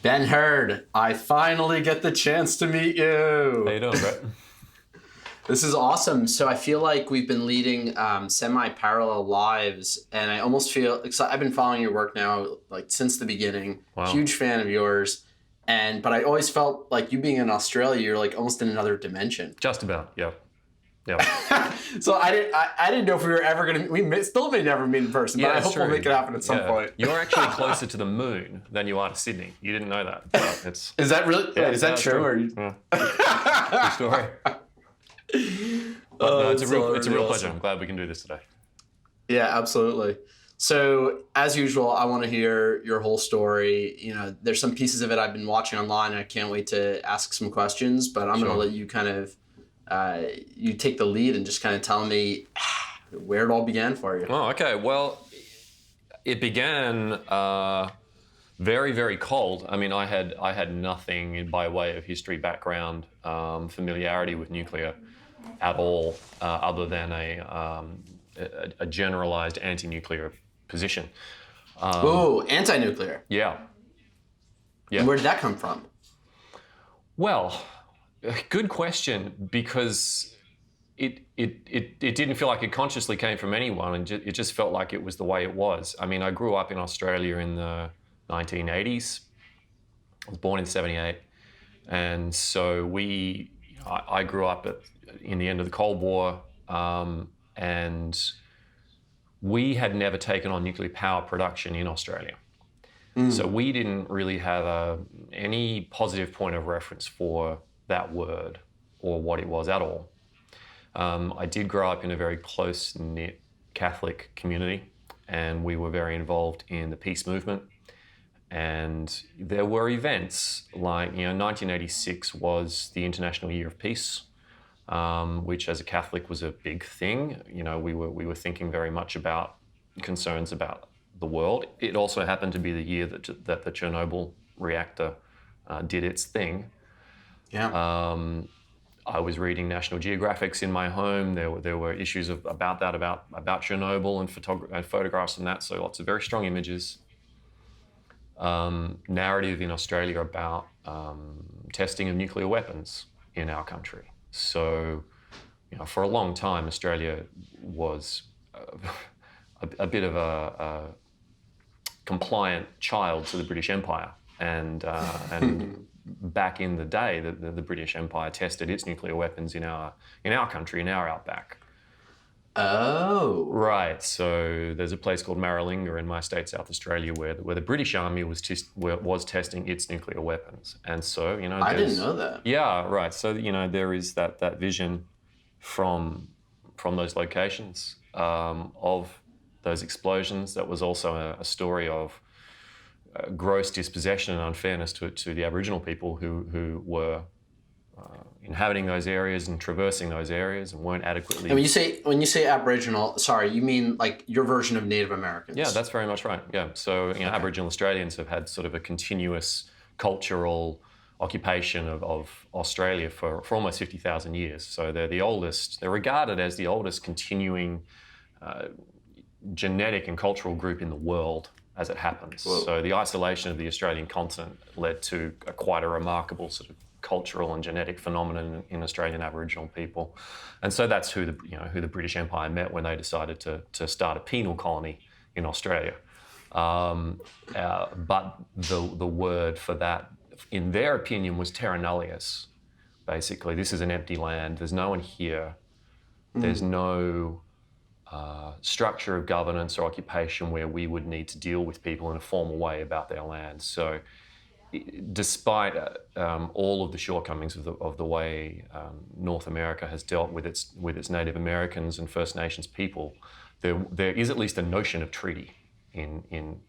Ben Hurd, I finally get the chance to meet you. How you doing, Brett? This is awesome. So I feel like we've been leading semi-parallel lives, and I almost feel I've been following your work now like since the beginning. Wow. Huge fan of yours, but I always felt like you being in Australia, you're like almost in another dimension. Just about, yeah. So I didn't know if we were ever gonna. We still may never meet in person, but I hope we'll make it happen at some point. You're actually closer to the moon than you are to Sydney. You didn't know that. But is that really? Yeah, is that true? Or Good story. But no, it's a real pleasure. I'm glad we can do this today. Yeah, absolutely. So as usual, I want to hear your whole story. You know, there's some pieces of it I've been watching online, and I can't wait to ask some questions. But I'm going to let you kind of you take the lead and just kind of tell me where it all began for you. Oh, okay. Well, it began very, very cold. I mean, I had nothing by way of history background, familiarity with nuclear at all, other than a generalized anti-nuclear position. Anti-nuclear. Yeah. And where did that come from? Well, good question, because it didn't feel like it consciously came from anyone, and it just felt like it was the way it was. I mean, I grew up in Australia in the 1980s. I was born in 78, and so I grew up in the end of the Cold War, and we had never taken on nuclear power production in Australia. So we didn't really have any positive point of reference for that word or what it was at all. I did grow up in a very close-knit Catholic community, and we were very involved in the peace movement. And there were events like, 1986 was the International Year of Peace, which as a Catholic was a big thing. We were thinking very much about concerns about the world. It also happened to be the year that the Chernobyl reactor did its thing. Yeah. I was reading National Geographics in my home. There were issues about Chernobyl and photographs and that. So lots of very strong images. Narrative in Australia about testing of nuclear weapons in our country. So, for a long time, Australia was a bit of a compliant child to the British Empire, and back in the day, the British Empire tested its nuclear weapons in our country, in our outback. Oh. Right. So there's a place called Maralinga in my state, South Australia, where the British Army was testing its nuclear weapons, and so I didn't know that. Yeah. Right. So there is that vision from those locations of those explosions. That was also a story of gross dispossession and unfairness to the Aboriginal people who were inhabiting those areas and traversing those areas and weren't adequately. And when you say Aboriginal, sorry, you mean like your version of Native Americans? Yeah, that's very much right. Yeah, so Aboriginal Australians have had sort of a continuous cultural occupation of Australia for almost 50,000 years. So they're the oldest. They're regarded as the oldest continuing genetic and cultural group in the world, as it happens. Whoa. So the isolation of the Australian continent led to quite a remarkable sort of cultural and genetic phenomenon in Australian Aboriginal people. And so that's who the British Empire met when they decided to start a penal colony in Australia. But the word for that, in their opinion, was terra nullius. Basically, this is an empty land. There's no one here. There's no structure of governance or occupation where we would need to deal with people in a formal way about their land. So despite all of the shortcomings of the way North America has dealt with its Native Americans and First Nations people, there is at least a notion of treaty in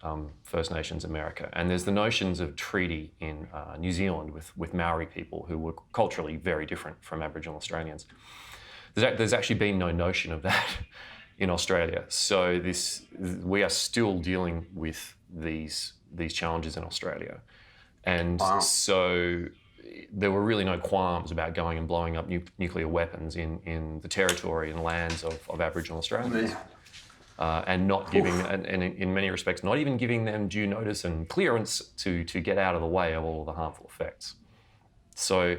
First Nations America, and there's the notions of treaty in New Zealand with Maori people who were culturally very different from Aboriginal Australians. There's actually been no notion of that in Australia, so we are still dealing with these challenges in Australia. And so there were really no qualms about going and blowing up nuclear weapons in the territory and lands of Aboriginal Australians. and not giving, and in many respects, not even giving them due notice and clearance to get out of the way of all of the harmful effects. So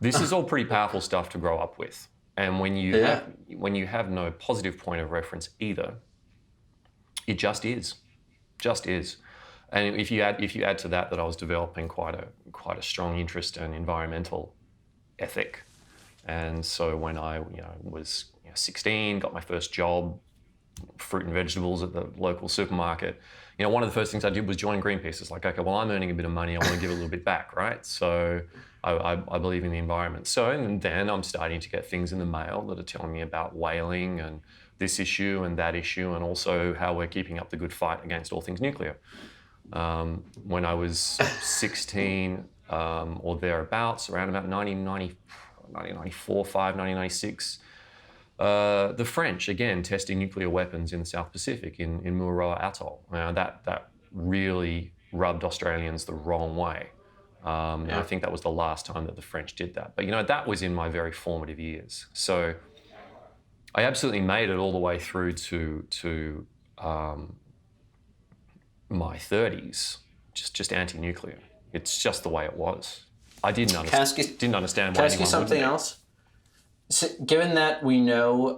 this is all pretty powerful stuff to grow up with. And when you have no positive point of reference either, it just is. And if you add to that I was developing quite a strong interest in environmental ethic, and so when I was 16, got my first job, fruit and vegetables at the local supermarket. One of the first things I did was join Greenpeace. It's like, okay, well, I'm earning a bit of money, I want to give a little bit back, right? So I believe in the environment. So and then I'm starting to get things in the mail that are telling me about whaling and this issue and that issue, and also how we're keeping up the good fight against all things nuclear. When I was 16 or thereabouts, around about 1994, 1996, the French, again, testing nuclear weapons in the South Pacific, in Mururoa Atoll. That really rubbed Australians the wrong way. And I think that was the last time that the French did that. But, that was in my very formative years. So I absolutely made it all the way through to my 30s, just anti-nuclear. It's just the way it was. I didn't understand why. Can I ask you something else? So, given that we know,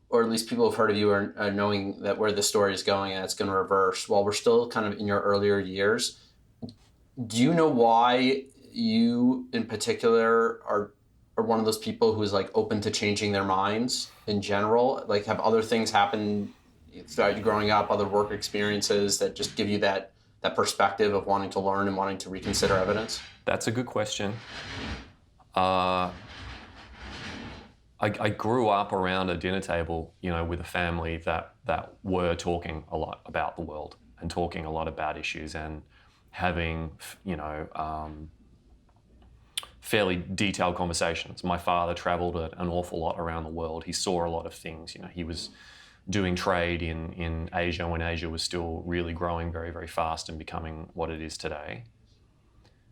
or at least people have heard of you are knowing that where the story is going and it's going to reverse, while we're still kind of in your earlier years, do you know why you in particular are one of those people who's like open to changing their minds in general? Like, have other things happen throughout you growing up, other work experiences that just give you that perspective of wanting to learn and wanting to reconsider evidence? That's a good question. I grew up around a dinner table, with a family that were talking a lot about the world and talking a lot about issues and having, fairly detailed conversations. My father travelled an awful lot around the world. He saw a lot of things. He was doing trade in Asia when Asia was still really growing very, very fast and becoming what it is today.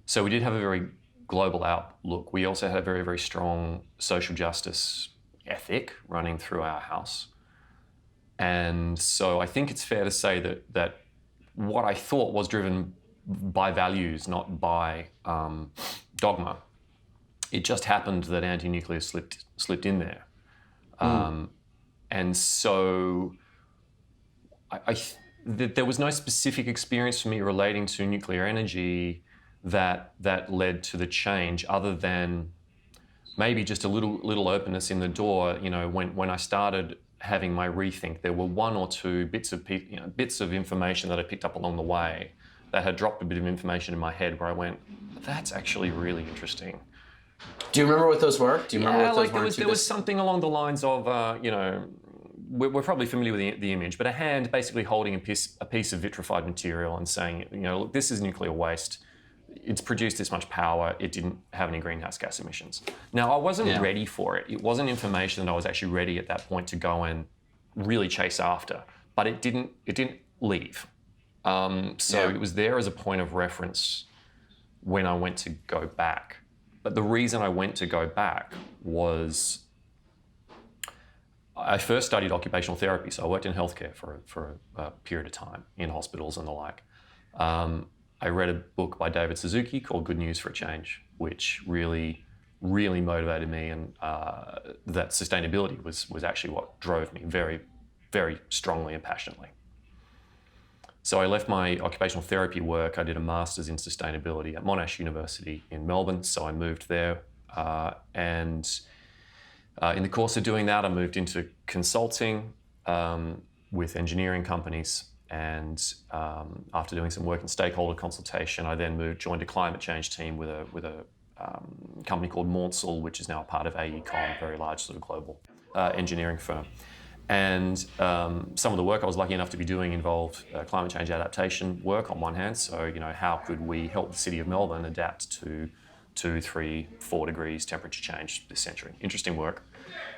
So we did have a very global outlook. We also had a very, very strong social justice ethic running through our house. And so I think it's fair to say that what I thought was driven by values, not by dogma. It just happened that anti-nuclear slipped in there. And so there was no specific experience for me relating to nuclear energy that led to the change, other than maybe just a little openness in the door. When I started having my rethink, there were one or two bits of information that I picked up along the way that had dropped a bit of information in my head where I went, that's actually really interesting. Do you remember what those were? There was something along the lines of, we're probably familiar with the image, but a hand basically holding a piece of vitrified material and saying, look, this is nuclear waste. It's produced this much power. It didn't have any greenhouse gas emissions. Now, I wasn't ready for it. It wasn't information that I was actually ready at that point to go and really chase after. But it didn't leave. It was there as a point of reference when I went to go back. But the reason I went to go back was I first studied occupational therapy. So I worked in healthcare for a period of time in hospitals and the like. I read a book by David Suzuki called Good News for a Change, which really, really motivated me, and that sustainability was actually what drove me very, very strongly and passionately. So I left my occupational therapy work. I did a master's in sustainability at Monash University in Melbourne, so I moved there. And in the course of doing that, I moved into consulting with engineering companies. And after doing some work in stakeholder consultation, I then joined a climate change team with a company called Maunsell, which is now a part of AECOM, a very large sort of global engineering firm. And some of the work I was lucky enough to be doing involved climate change adaptation work on one hand. So, how could we help the city of Melbourne adapt to 2, 3, 4 degrees temperature change this century? Interesting work.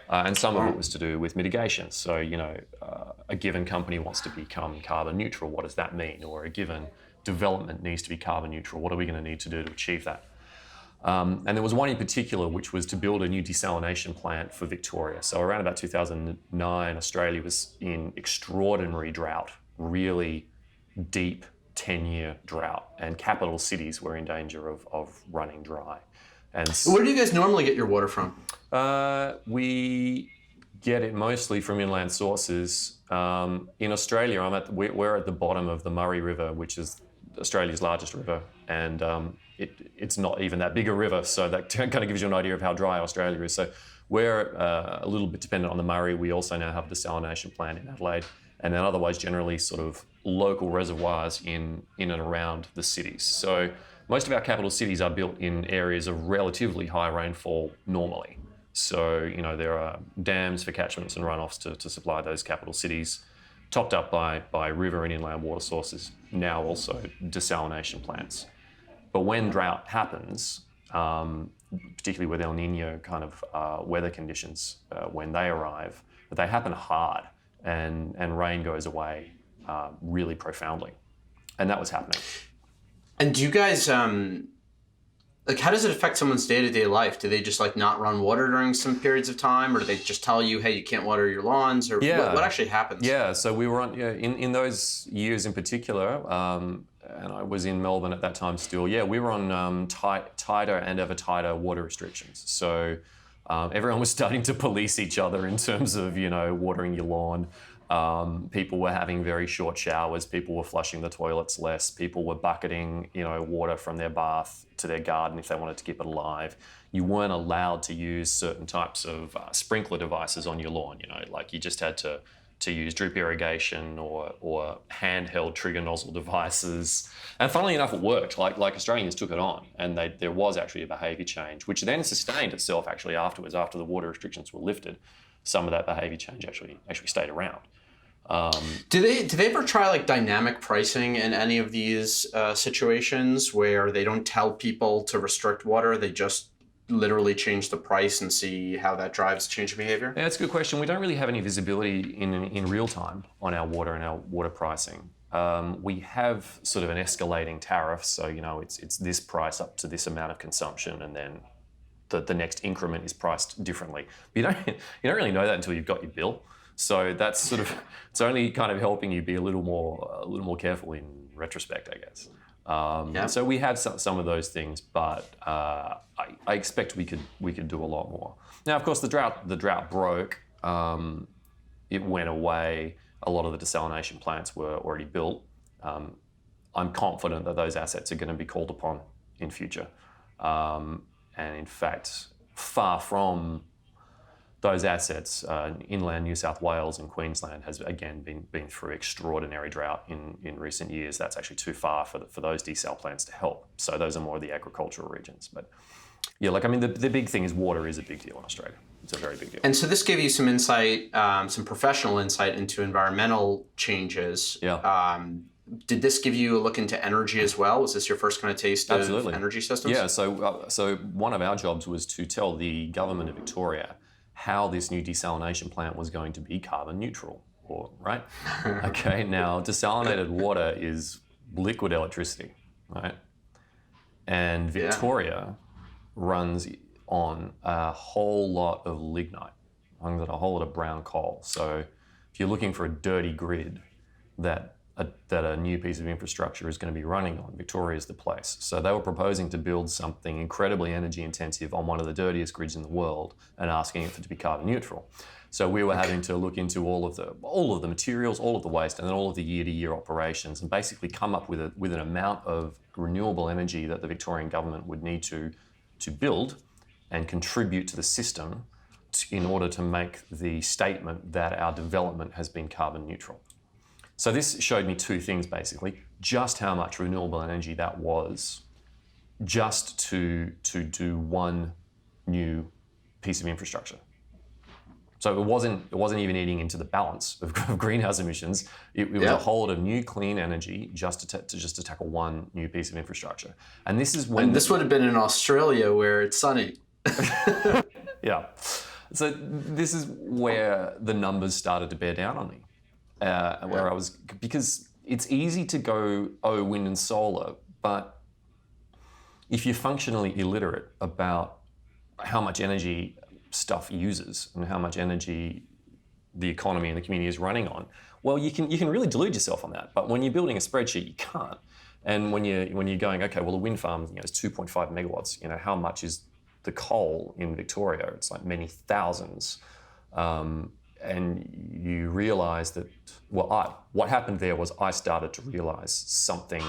And some of it was to do with mitigation. So, a given company wants to become carbon neutral. What does that mean? Or a given development needs to be carbon neutral. What are we going to need to do to achieve that? And there was one in particular, which was to build a new desalination plant for Victoria. So around about 2009, Australia was in extraordinary drought, really deep 10-year drought, and capital cities were in danger of running dry. And where do you guys normally get your water from? We get it mostly from inland sources. In Australia, we're at the bottom of the Murray River, which is Australia's largest river, and it's not even that big a river, so that kind of gives you an idea of how dry Australia is. So we're a little bit dependent on the Murray. We also now have a desalination plant in Adelaide, and then otherwise generally sort of local reservoirs in and around the cities. So most of our capital cities are built in areas of relatively high rainfall normally. So, there are dams for catchments and runoffs to supply those capital cities, topped up by river and inland water sources, now also desalination plants. But when drought happens, particularly with El Nino kind of weather conditions, when they arrive, they happen hard and rain goes away really profoundly. And that was happening. And do you guys, how does it affect someone's day-to-day life? Do they just not run water during some periods of time, or do they just tell you, hey, you can't water your lawns, or what actually happens? Yeah, so we were in those years in particular, and I was in Melbourne at that time still. Yeah, we were on tighter and ever tighter water restrictions. So everyone was starting to police each other in terms of, watering your lawn. People were having very short showers. People were flushing the toilets less. People were bucketing, water from their bath to their garden if they wanted to keep it alive. You weren't allowed to use certain types of sprinkler devices on your lawn. You just had to use drip irrigation or handheld trigger nozzle devices. And funnily enough, it worked. Like Australians took it on, and there was actually a behaviour change, which then sustained itself actually afterwards. After the water restrictions were lifted, some of that behaviour change actually stayed around. Do they ever try dynamic pricing in any of these situations where they don't tell people to restrict water, they just literally change the price and see how that drives change of behavior? Yeah, that's a good question. We don't really have any visibility in real time on our water and our water pricing. We have sort of an escalating tariff, so it's this price up to this amount of consumption, and then the next increment is priced differently. But you don't really know that until you've got your bill. So that's sort of, it's only kind of helping you be a little more careful in retrospect, I guess. So we have some of those things, but I expect we could do a lot more. Now, of course, the drought broke. It went away. A lot of the desalination plants were already built. I'm confident that those assets are going to be called upon in future. And in fact, far from those assets, inland New South Wales and Queensland has again been through extraordinary drought in recent years. That's actually too far for those desal plants to help. So those are more the agricultural regions. But yeah, the big thing is water is a big deal in Australia. It's a very big deal. And so this gave you some insight, some professional insight into environmental changes. Yeah. Did this give you a look into energy as well? Was this your first kind of taste Absolutely. of energy systems? Yeah. So one of our jobs was to tell the government of Victoria how this new desalination plant was going to be carbon neutral, right? Okay, now desalinated water is liquid electricity, right? And Victoria runs on a whole lot of lignite, runs on a whole lot of brown coal. So if you're looking for a dirty grid that a new piece of infrastructure is going to be running on, Victoria is the place. So they were proposing to build something incredibly energy intensive on one of the dirtiest grids in the world and asking it to be carbon neutral. So we were having to look into all of the materials, all of the waste, and then all of the year-to-year operations, and basically come up with an amount of renewable energy that the Victorian government would need to build and contribute to the system in order to make the statement that our development has been carbon neutral. So this showed me two things, basically. Just how much renewable energy that was just to do one new piece of infrastructure. So it wasn't even eating into the balance of greenhouse emissions. It was a whole lot of new clean energy just to tackle one new piece of infrastructure. And this is when... And this would have been in Australia where it's sunny. Yeah. So this is where the numbers started to bear down on me. Where I was, because it's easy to go, wind and solar, but if you're functionally illiterate about how much energy stuff uses and how much energy the economy and the community is running on, well, you can really delude yourself on that. But when you're building a spreadsheet, you can't. And when you're going, okay, well, the wind farm, is 2.5 megawatts. How much is the coal in Victoria? It's like many thousands. And you realise that, what happened there was I started to realise something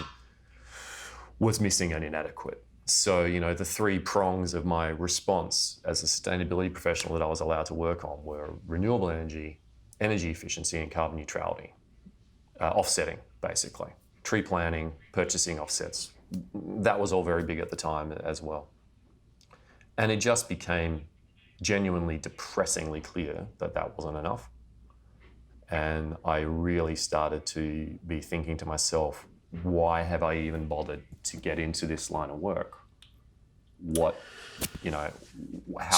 was missing and inadequate. So, the three prongs of my response as a sustainability professional that I was allowed to work on were renewable energy, energy efficiency, and carbon neutrality. Offsetting, basically. Tree planting, purchasing offsets. That was all very big at the time as well. And it just became genuinely depressingly clear that that wasn't enough. And I really started to be thinking to myself, why have I even bothered to get into this line of work? How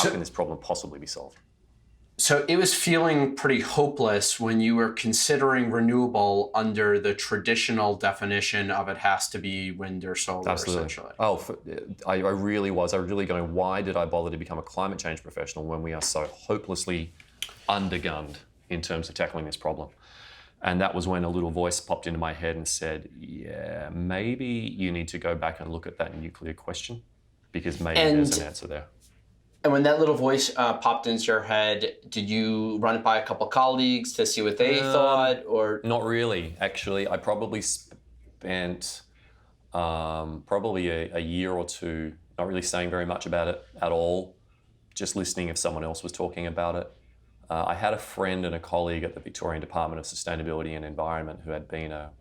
can this problem possibly be solved? So it was feeling pretty hopeless when you were considering renewable under the traditional definition of it has to be wind or solar, Absolutely. essentially. I really was. I was really going, why did I bother to become a climate change professional when we are so hopelessly undergunned in terms of tackling this problem? And that was when a little voice popped into my head and said, yeah, maybe you need to go back and look at that nuclear question, because maybe there's an answer there. And when that little voice popped into your head, did you run it by a couple colleagues to see what they thought? Or not really, actually. I probably spent probably a year or two not really saying very much about it at all, just listening if someone else was talking about it. I had a friend and a colleague at the Victorian Department of Sustainability and Environment who had been a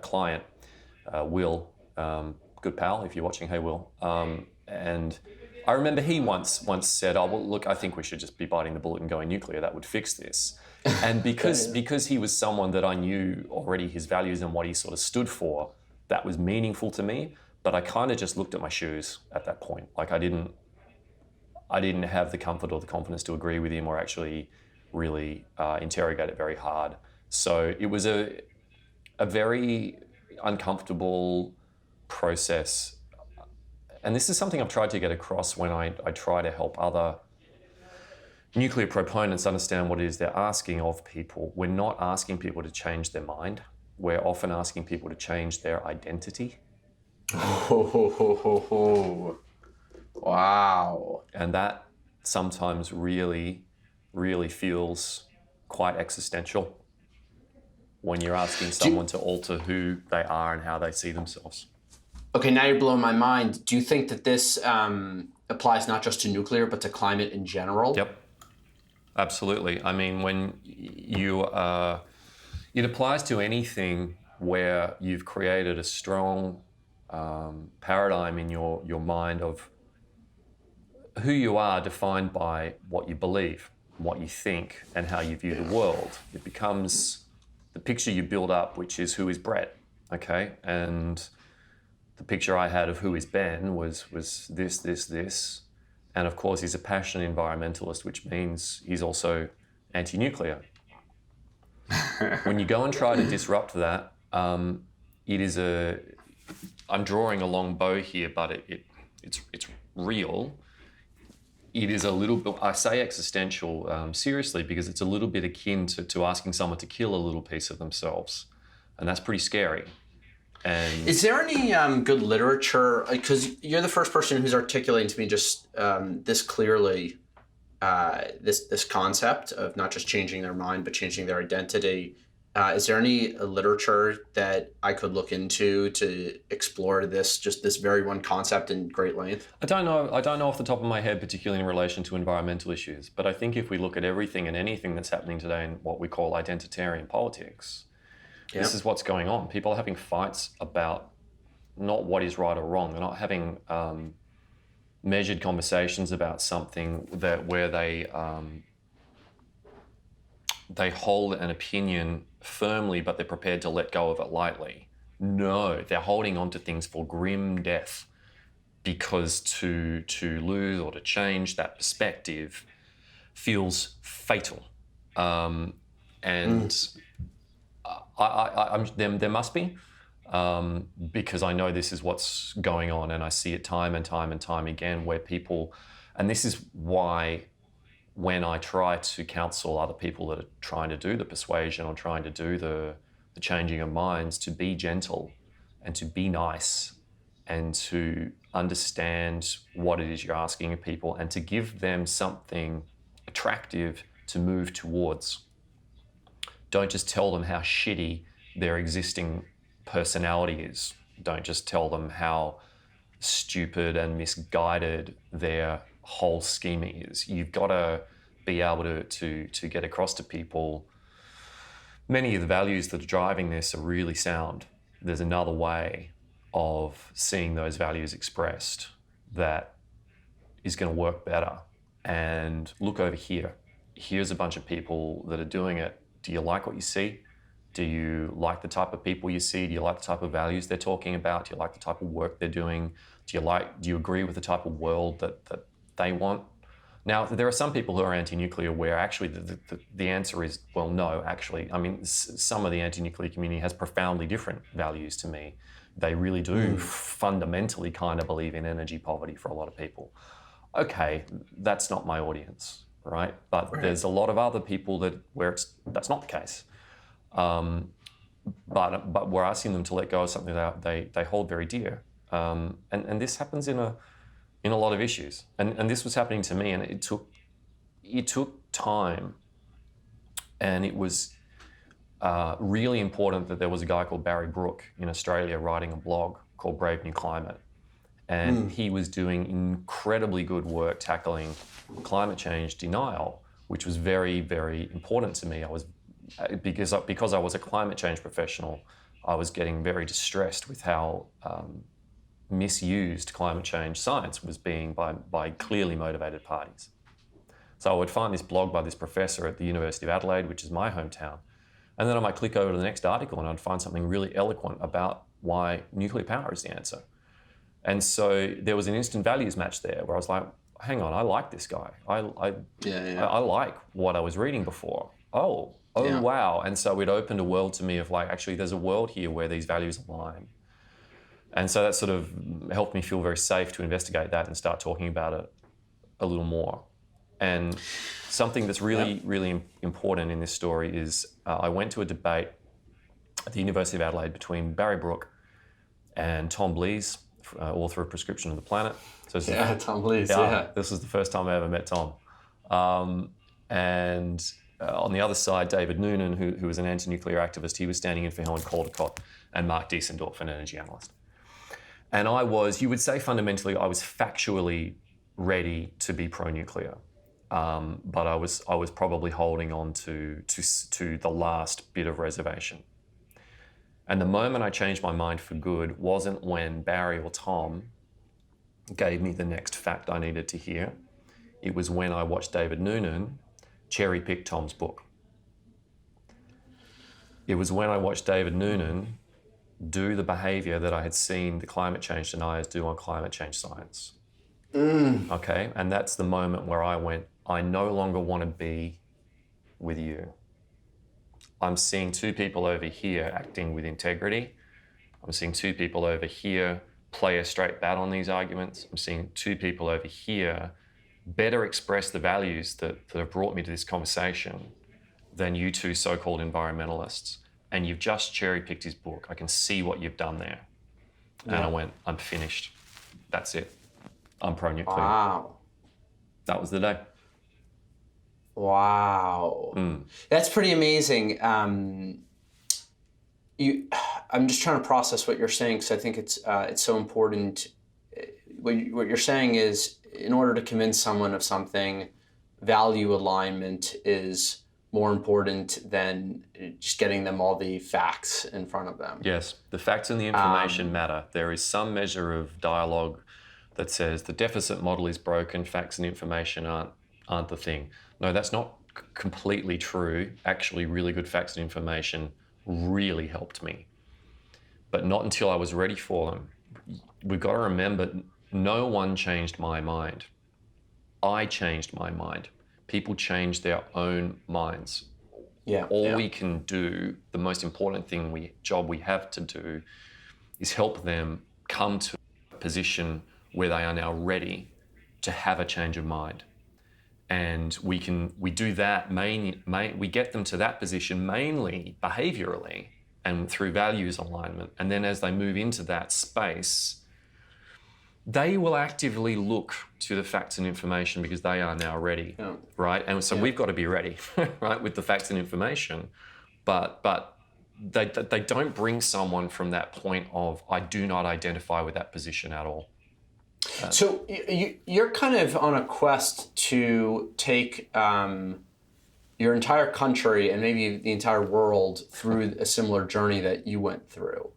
client, Will, good pal, if you're watching, hey Will. And I remember he once said, oh, well, look, I think we should just be biting the bullet and going nuclear. That would fix this. And because he was someone that I knew already his values and what he sort of stood for, that was meaningful to me. But I kind of just looked at my shoes at that point. Like I didn't have the comfort or the confidence to agree with him or actually really interrogate it very hard. So it was a very uncomfortable process. And this is something I've tried to get across when I try to help other nuclear proponents understand what it is they're asking of people. We're not asking people to change their mind. We're often asking people to change their identity. Wow. And that sometimes really, really feels quite existential when you're asking someone to alter who they are and how they see themselves. Okay, now you're blowing my mind. Do you think that this applies not just to nuclear, but to climate in general? Yep, absolutely. I mean, when it applies to anything where you've created a strong paradigm in your mind of who you are defined by what you believe, what you think, and how you view the world. It becomes the picture you build up, which is who is Brett, okay? And the picture I had of who is Ben was this. And of course, he's a passionate environmentalist, which means he's also anti-nuclear. When you go and try to disrupt that, it is I'm drawing a long bow here, but it's real. It is a little bit, I say existential seriously, because it's a little bit akin to asking someone to kill a little piece of themselves. And that's pretty scary. And is there any good literature, because you're the first person who's articulating to me just this clearly, this concept of not just changing their mind, but changing their identity. Is there any literature that I could look into to explore this very one concept in great length? I don't know off the top of my head, particularly in relation to environmental issues, but I think if we look at everything and anything that's happening today in what we call identitarian politics, this is what's going on. People are having fights about not what is right or wrong. They're not having measured conversations about something where they hold an opinion firmly, but they're prepared to let go of it lightly. No, they're holding on to things for grim death, because to lose or to change that perspective feels fatal. There must be. because I know this is what's going on, and I see it time and time and time again where people, and this is why when I try to counsel other people that are trying to do the persuasion or trying to do the changing of minds, to be gentle and to be nice and to understand what it is you're asking of people and to give them something attractive to move towards. Don't just tell them how shitty their existing personality is. Don't just tell them how stupid and misguided their whole schema is. You've got to be able to get across to people many of the values that are driving this are really sound. There's another way of seeing those values expressed that is going to work better. And look over here. Here's a bunch of people that are doing it. Do you like what you see? Do you like the type of people you see? Do you like the type of values they're talking about? Do you like the type of work they're doing? Do you agree with the type of world that they want? Now, there are some people who are anti-nuclear where actually the answer is, well, no, actually. I mean, some of the anti-nuclear community has profoundly different values to me. They really do fundamentally kind of believe in energy poverty for a lot of people. Okay, that's not my audience, right? But there's a lot of other people that's not the case. But we're asking them to let go of something that they hold very dear. And this happens in a lot of issues. And this was happening to me, and it took time. And it was really important that there was a guy called Barry Brook in Australia writing a blog called Brave New Climate. And he was doing incredibly good work tackling climate change denial, which was very, very important to me. Because I was a climate change professional, I was getting very distressed with how misused climate change science was being by clearly motivated parties. So I would find this blog by this professor at the University of Adelaide, which is my hometown, and then I might click over to the next article and I'd find something really eloquent about why nuclear power is the answer. And so there was an instant values match there where I was like, hang on, I like this guy. I like what I was reading before. Oh, wow. And so it opened a world to me of like, actually, there's a world here where these values align. And so that sort of helped me feel very safe to investigate that and start talking about it a little more. And something that's really, really important in this story is I went to a debate at the University of Adelaide between Barry Brook and Tom Blees, author of Prescription of the Planet. So Tom Blees, This was the first time I ever met Tom. And on the other side, David Noonan, who was an anti-nuclear activist, he was standing in for Helen Caldicott, and Mark Diesendorf, an energy analyst. And you would say fundamentally, I was factually ready to be pro-nuclear. But I was probably holding on to the last bit of reservation. And the moment I changed my mind for good wasn't when Barry or Tom gave me the next fact I needed to hear. It was when I watched David Noonan cherry-pick Tom's book. It was when I watched David Noonan do the behaviour that I had seen the climate change deniers do on climate change science. Okay, and that's the moment where I went, I no longer want to be with you. I'm seeing two people over here acting with integrity. I'm seeing two people over here play a straight bat on these arguments. I'm seeing two people over here better express the values that have brought me to this conversation than you two so-called environmentalists. And you've just cherry-picked his book. I can see what you've done there. And I went, I'm finished. That's it. I'm pro-nuclear. Wow. That was the day. Wow. That's pretty amazing. I'm just trying to process what you're saying because I think it's so important. What you're saying is, in order to convince someone of something, value alignment is more important than just getting them all the facts in front of them. Yes, the facts and the information matter. There is some measure of dialogue that says the deficit model is broken, facts and information aren't the thing. No, that's not completely true. Actually, really good facts and information really helped me, but not until I was ready for them. We've got to remember, no one changed my mind. I changed my mind. People change their own minds. All we can do, the most important job we have to do, is help them come to a position where they are now ready to have a change of mind. And we do that we get them to that position mainly behaviorally and through values alignment. And then as they move into that space, they will actively look to the facts and information because they are now ready, right? And so we've got to be ready, right, with the facts and information. But they don't bring someone from that point of, I do not identify with that position at all. So you're kind of on a quest to take your entire country and maybe the entire world through a similar journey that you went through.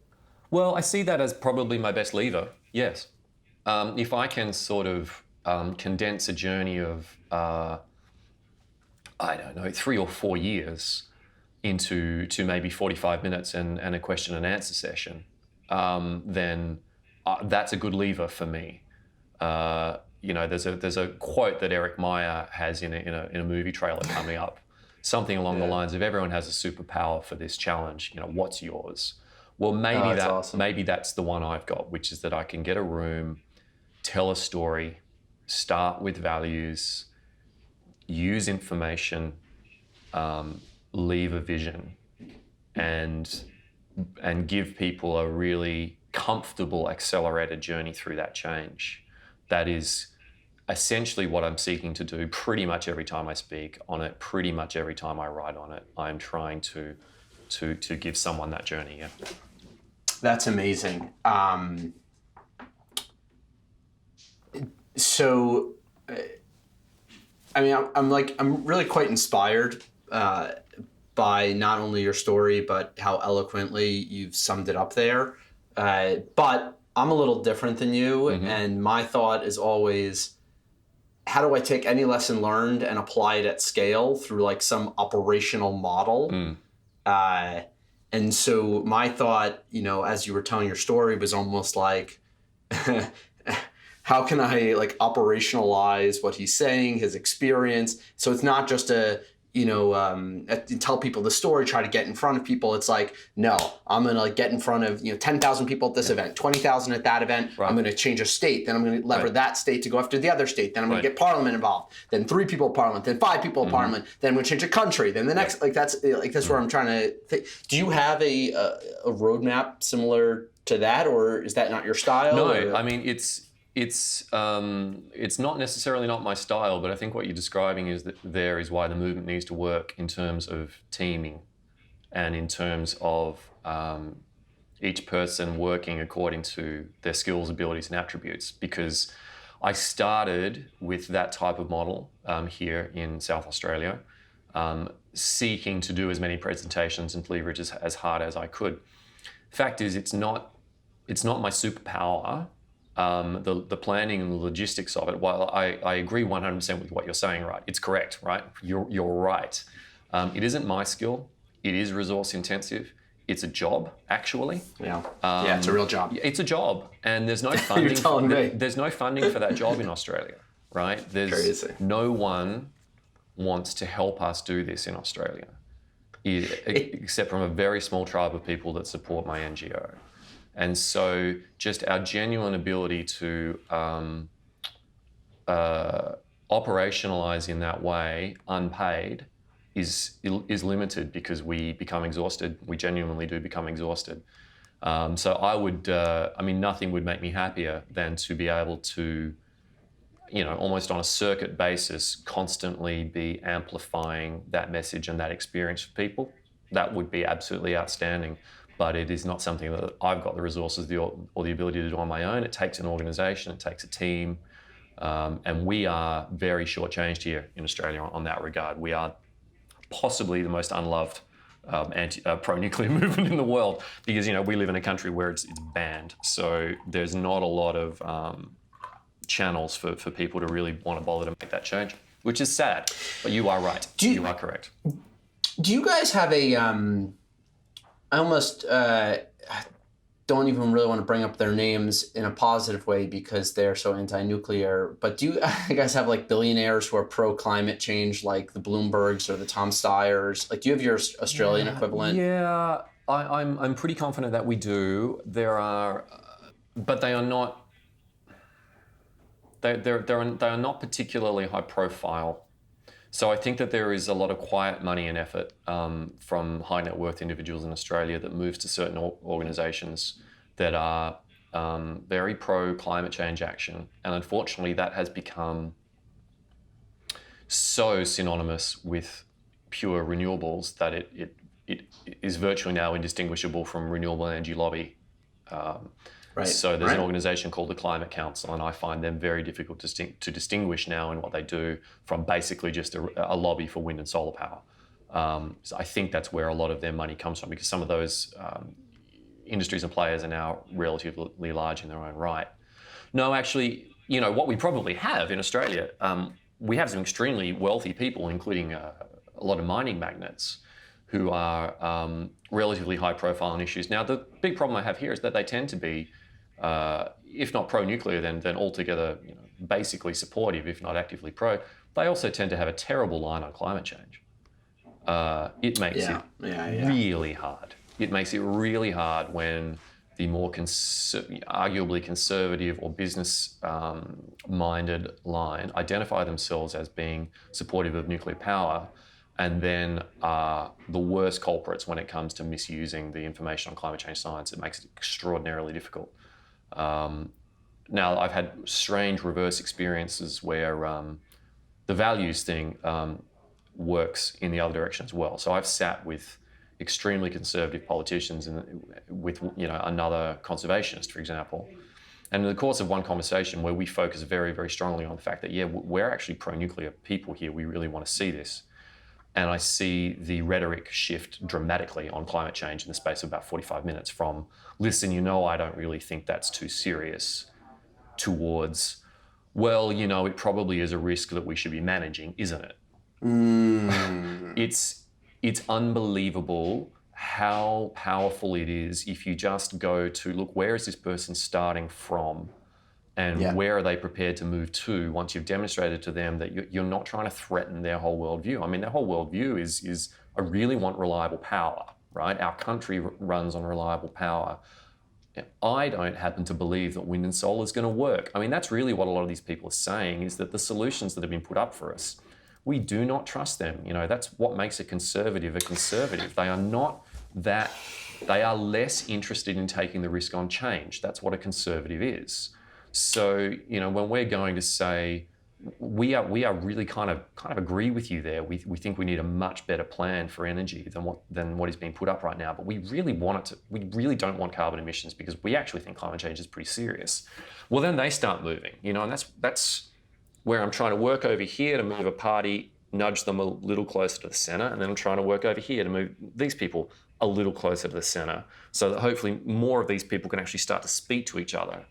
Well, I see that as probably my best lever, yes. If I can sort of condense a journey of, 3 or 4 years into maybe 45 minutes and a question and answer session, then that's a good lever for me. There's a quote that Eric Meyer has in a movie trailer coming up, something along the lines of, everyone has a superpower for this challenge. What's yours? Well, maybe that's the one I've got, which is that I can get a room, tell a story, start with values, use information, leave a vision, and give people a really comfortable, accelerated journey through that change. That is essentially what I'm seeking to do pretty much every time I speak on it, pretty much every time I write on it. I'm trying to give someone that journey, yeah. That's amazing. So, I'm really quite inspired by not only your story, but how eloquently you've summed it up there. But I'm a little different than you, and my thought is always, how do I take any lesson learned and apply it at scale through like some operational model? And so my thought, as you were telling your story, was almost like, how can I like operationalize what he's saying, his experience? So it's not just tell people the story, try to get in front of people. It's like, no, I'm going to get in front of 10,000 people at this event, 20,000 at that event. Right. I'm going to change a state. Then I'm going to lever that state to go after the other state. Then I'm going to get Parliament involved. Then 3 people at Parliament. Then 5 people at Parliament. Then I'm going to change a country. Then the next, that's where I'm trying to think. Do you have a roadmap similar to that, or is that not your style? No, or? I mean, it's not necessarily not my style, but I think what you're describing is why the movement needs to work in terms of teaming and in terms of each person working according to their skills, abilities, and attributes. Because I started with that type of model here in South Australia, seeking to do as many presentations and leverage as hard as I could. Fact is, it's not my superpower. The planning and the logistics of it, while I agree 100% with what you're saying, right? It's correct, right? You're right. It isn't my skill. It is resource intensive. It's a job, actually. Yeah. It's a real job. It's a job, and there's no funding. You're telling me. There's no funding for that job in Australia, right? Crazy. No one wants to help us do this in Australia, except from a very small tribe of people that support my NGO. And so just our genuine ability to operationalize in that way, unpaid, is limited because we become exhausted. We genuinely do become exhausted. So I would, nothing would make me happier than to be able to, almost on a circuit basis, constantly be amplifying that message and that experience for people. That would be absolutely outstanding. But it is not something that I've got the resources or the ability to do on my own. It takes an organisation, it takes a team, and we are very shortchanged here in Australia on that regard. We are possibly the most unloved pro-nuclear movement in the world because we live in a country where it's banned. So there's not a lot of channels for people to really want to bother to make that change, which is sad. But you are right. You are correct. Do you guys have a I almost don't even really want to bring up their names in a positive way because they're so anti-nuclear. But do you guys have like billionaires who are pro-climate change, like the Bloombergs or the Tom Steyers? Like, do you have your Australian equivalent? Yeah, I'm pretty confident that we do. There are, but they are not. They are not particularly high profile. So I think that there is a lot of quiet money and effort from high net worth individuals in Australia that moves to certain organisations that are very pro climate change action, and unfortunately that has become so synonymous with pure renewables that it is virtually now indistinguishable from renewable energy lobby. Right. So there's an organisation called the Climate Council, and I find them very difficult to distinguish now in what they do from basically just a lobby for wind and solar power. So I think that's where a lot of their money comes from, because some of those industries and players are now relatively large in their own right. No, actually, what we probably have in Australia, we have some extremely wealthy people, including a lot of mining magnates, who are relatively high profile on issues. Now, the big problem I have here is that they tend to be, if not pro-nuclear, then altogether basically supportive, if not actively pro. They also tend to have a terrible line on climate change. It makes it really hard. It makes it really hard when the more arguably conservative or business-minded line identify themselves as being supportive of nuclear power, and then are the worst culprits when it comes to misusing the information on climate change science. It makes it extraordinarily difficult. Now, I've had strange reverse experiences where the values thing works in the other direction as well. So I've sat with extremely conservative politicians and with another conservationist, for example. And in the course of one conversation where we focus very, very strongly on the fact that, we're actually pro-nuclear people here, we really want to see this. And I see the rhetoric shift dramatically on climate change in the space of about 45 minutes from, listen, I don't really think that's too serious, towards, well, it probably is a risk that we should be managing, isn't it? It's unbelievable how powerful it is if you just go to, look, where is this person starting from? And where are they prepared to move to once you've demonstrated to them that you're not trying to threaten their whole worldview? I mean, their whole worldview is I really want reliable power, right? Our country runs on reliable power. I don't happen to believe that wind and solar is going to work. I mean, that's really what a lot of these people are saying, is that the solutions that have been put up for us, we do not trust them. That's what makes a conservative. They are not that, they are less interested in taking the risk on change. That's what a conservative is. So, when we're going to say, we are really kind of agree with you there. We think we need a much better plan for energy than what is being put up right now. But we really really don't want carbon emissions because we actually think climate change is pretty serious. Well, then they start moving, and that's where I'm trying to work over here to move a party, nudge them a little closer to the centre, and then I'm trying to work over here to move these people a little closer to the centre, so that hopefully more of these people can actually start to speak to each other,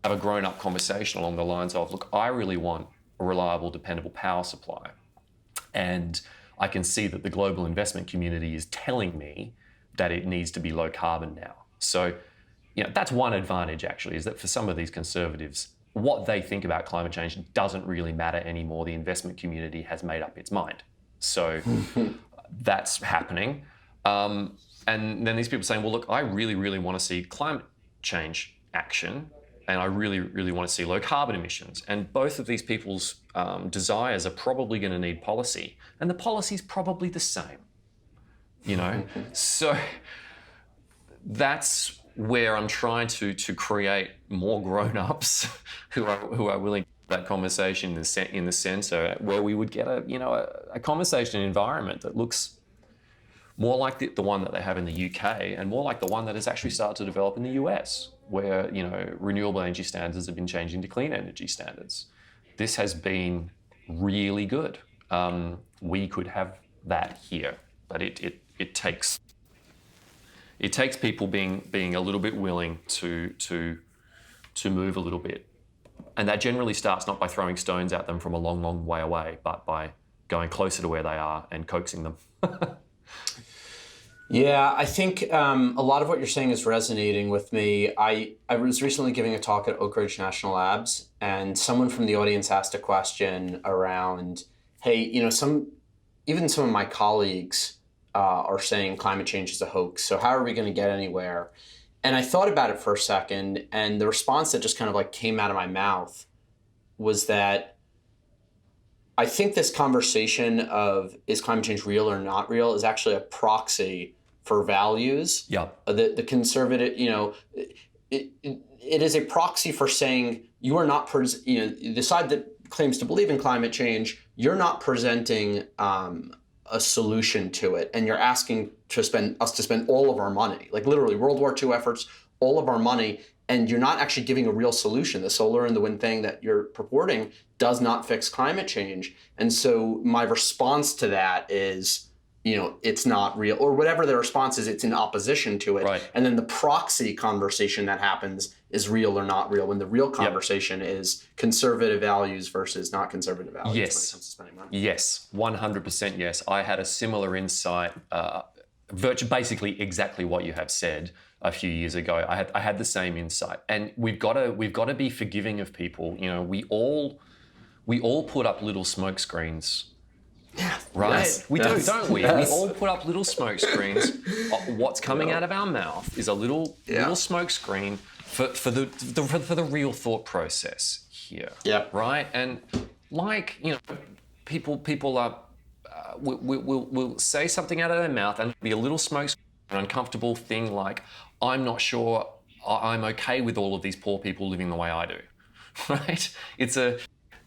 have a grown-up conversation along the lines of, look, I really want a reliable, dependable power supply. And I can see that the global investment community is telling me that it needs to be low carbon now. So, that's one advantage, actually, is that for some of these conservatives, what they think about climate change doesn't really matter anymore. The investment community has made up its mind. So that's happening. And then these people saying, well, look, I really, really want to see climate change action, and I really, really want to see low carbon emissions. And both of these people's desires are probably going to need policy. And the policy is probably the same, So that's where I'm trying to create more grown-ups who are willing to have that conversation in the centre, where we would get a conversation environment that looks more like the one that they have in the UK, and more like the one that has actually started to develop in the US, where renewable energy standards have been changing to clean energy standards. This has been really good. We could have that here, but it takes people being a little bit willing to move a little bit, and that generally starts not by throwing stones at them from a long, long way away, but by going closer to where they are and coaxing them. Yeah, I think a lot of what you're saying is resonating with me. I was recently giving a talk at Oak Ridge National Labs, and someone from the audience asked a question around, hey, some of my colleagues are saying climate change is a hoax. So how are we going to get anywhere? And I thought about it for a second, and the response that just kind of like came out of my mouth was that I think this conversation of is climate change real or not real is actually a proxy for values. Yeah. The conservative, it is a proxy for saying you are not, the side that claims to believe in climate change, you're not presenting a solution to it, and you're asking to spend all of our money, like literally World War II efforts, all of our money, and you're not actually giving a real solution. The solar and the wind thing that you're purporting does not fix climate change. And so my response to that is, it's not real, or whatever the response is, it's in opposition to it. Right. And then the proxy conversation that happens is real or not real, when the real conversation is conservative values versus not conservative values when it comes to spending money. Yes, 100% yes. I had a similar insight, basically exactly what you have said a few years ago. I had the same insight, and we've got to be forgiving of people. We all put up little smoke screens. Yeah, right. Yes. We yes. do, don't we? Yes. We all put up little smoke screens. What's coming out of our mouth is a little smoke screen for the real thought process here. Yeah. Right. And people are will say something out of their mouth and be a little smoke screen, an uncomfortable thing like, I'm not sure I'm okay with all of these poor people living the way I do. Right.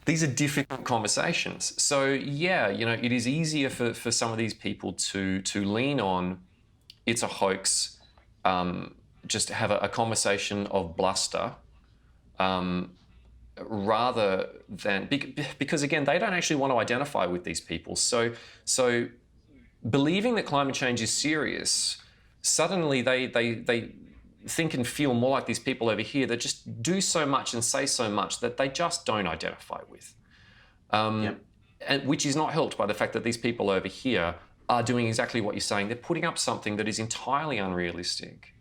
These are difficult conversations. So it is easier for some of these people to lean on it's a hoax, just to have a conversation of bluster, rather than because again they don't actually want to identify with these people. So believing that climate change is serious, suddenly they think and feel more like these people over here that just do so much and say so much that they just don't identify with. And which is not helped by the fact that these people over here are doing exactly what you're saying. They're putting up something that is entirely unrealistic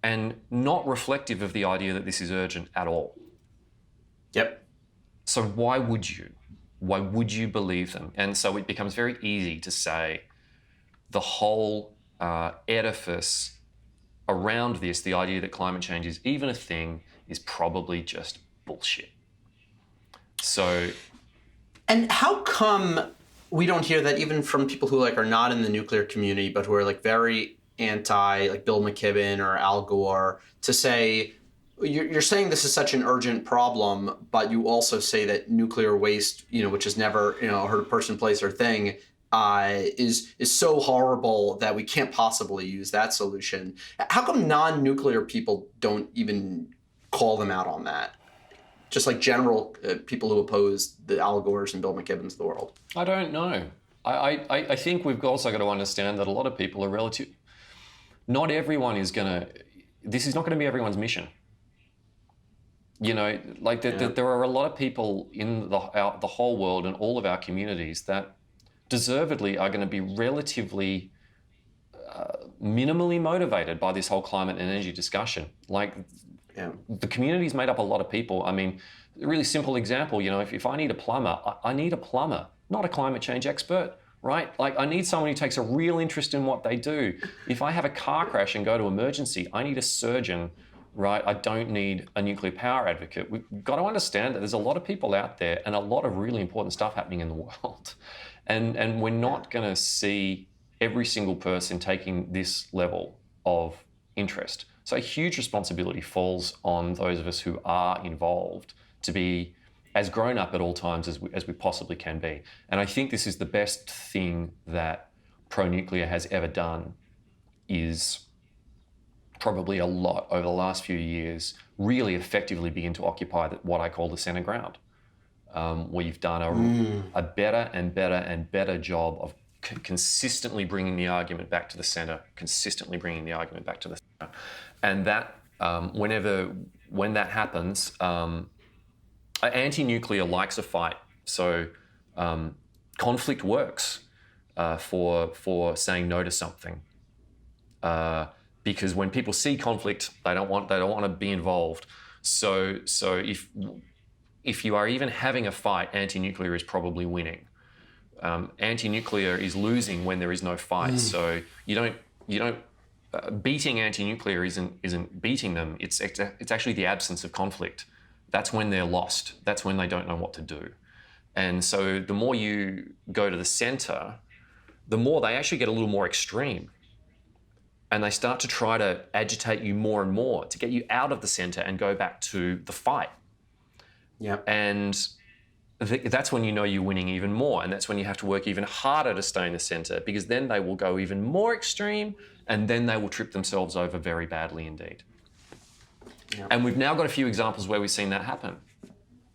and not reflective of the idea that this is urgent at all. Yep. So why would you? Why would you believe them? And so it becomes very easy to say the whole edifice around this, the idea that climate change is even a thing, is probably just bullshit. So... And how come we don't hear that even from people who are not in the nuclear community, but who are very anti, like Bill McKibben or Al Gore, to say, you're saying this is such an urgent problem, but you also say that nuclear waste, which is never, hurt a person, place, or thing, is so horrible that we can't possibly use that solution. How come non-nuclear people don't even call them out on that? Just like general people who oppose the Al Gores and Bill McKibbens of the world. I don't know. I think we've also got to understand that a lot of people are not everyone is this is not going to be everyone's mission. There are a lot of people in the whole world and all of our communities that deservedly are going to be relatively minimally motivated by this whole climate and energy discussion. The community's made up a lot of people. I mean, a really simple example, if I need a plumber, I need a plumber, not a climate change expert, right? I need someone who takes a real interest in what they do. If I have a car crash and go to emergency, I need a surgeon, right? I don't need a nuclear power advocate. We've got to understand that there's a lot of people out there and a lot of really important stuff happening in the world. And we're not going to see every single person taking this level of interest. So a huge responsibility falls on those of us who are involved to be as grown up at all times as we possibly can be. And I think this is the best thing that pro-nuclear has ever done, is probably a lot over the last few years really effectively begin to occupy what I call the centre ground, where you've done a better and better and better job of consistently bringing the argument back to the centre, And that, when that happens, anti-nuclear likes a fight. So conflict works for saying no to something. Because when people see conflict, they don't want to be involved. So if you are even having a fight, anti-nuclear is probably winning. anti-nuclear is losing when there is no fight. So you don't beating anti-nuclear isn't beating them. It's actually the absence of conflict. That's when they're lost. That's when they don't know what to do. And so the more you go to the center, the more they actually get a little more extreme. And they start to try to agitate you more and more to get you out of the center and go back to the fight. Yeah. And that's when you know you're winning even more. And that's when you have to work even harder to stay in the center, because then they will go even more extreme, and then they will trip themselves over very badly indeed. Yeah. And we've now got a few examples where we've seen that happen.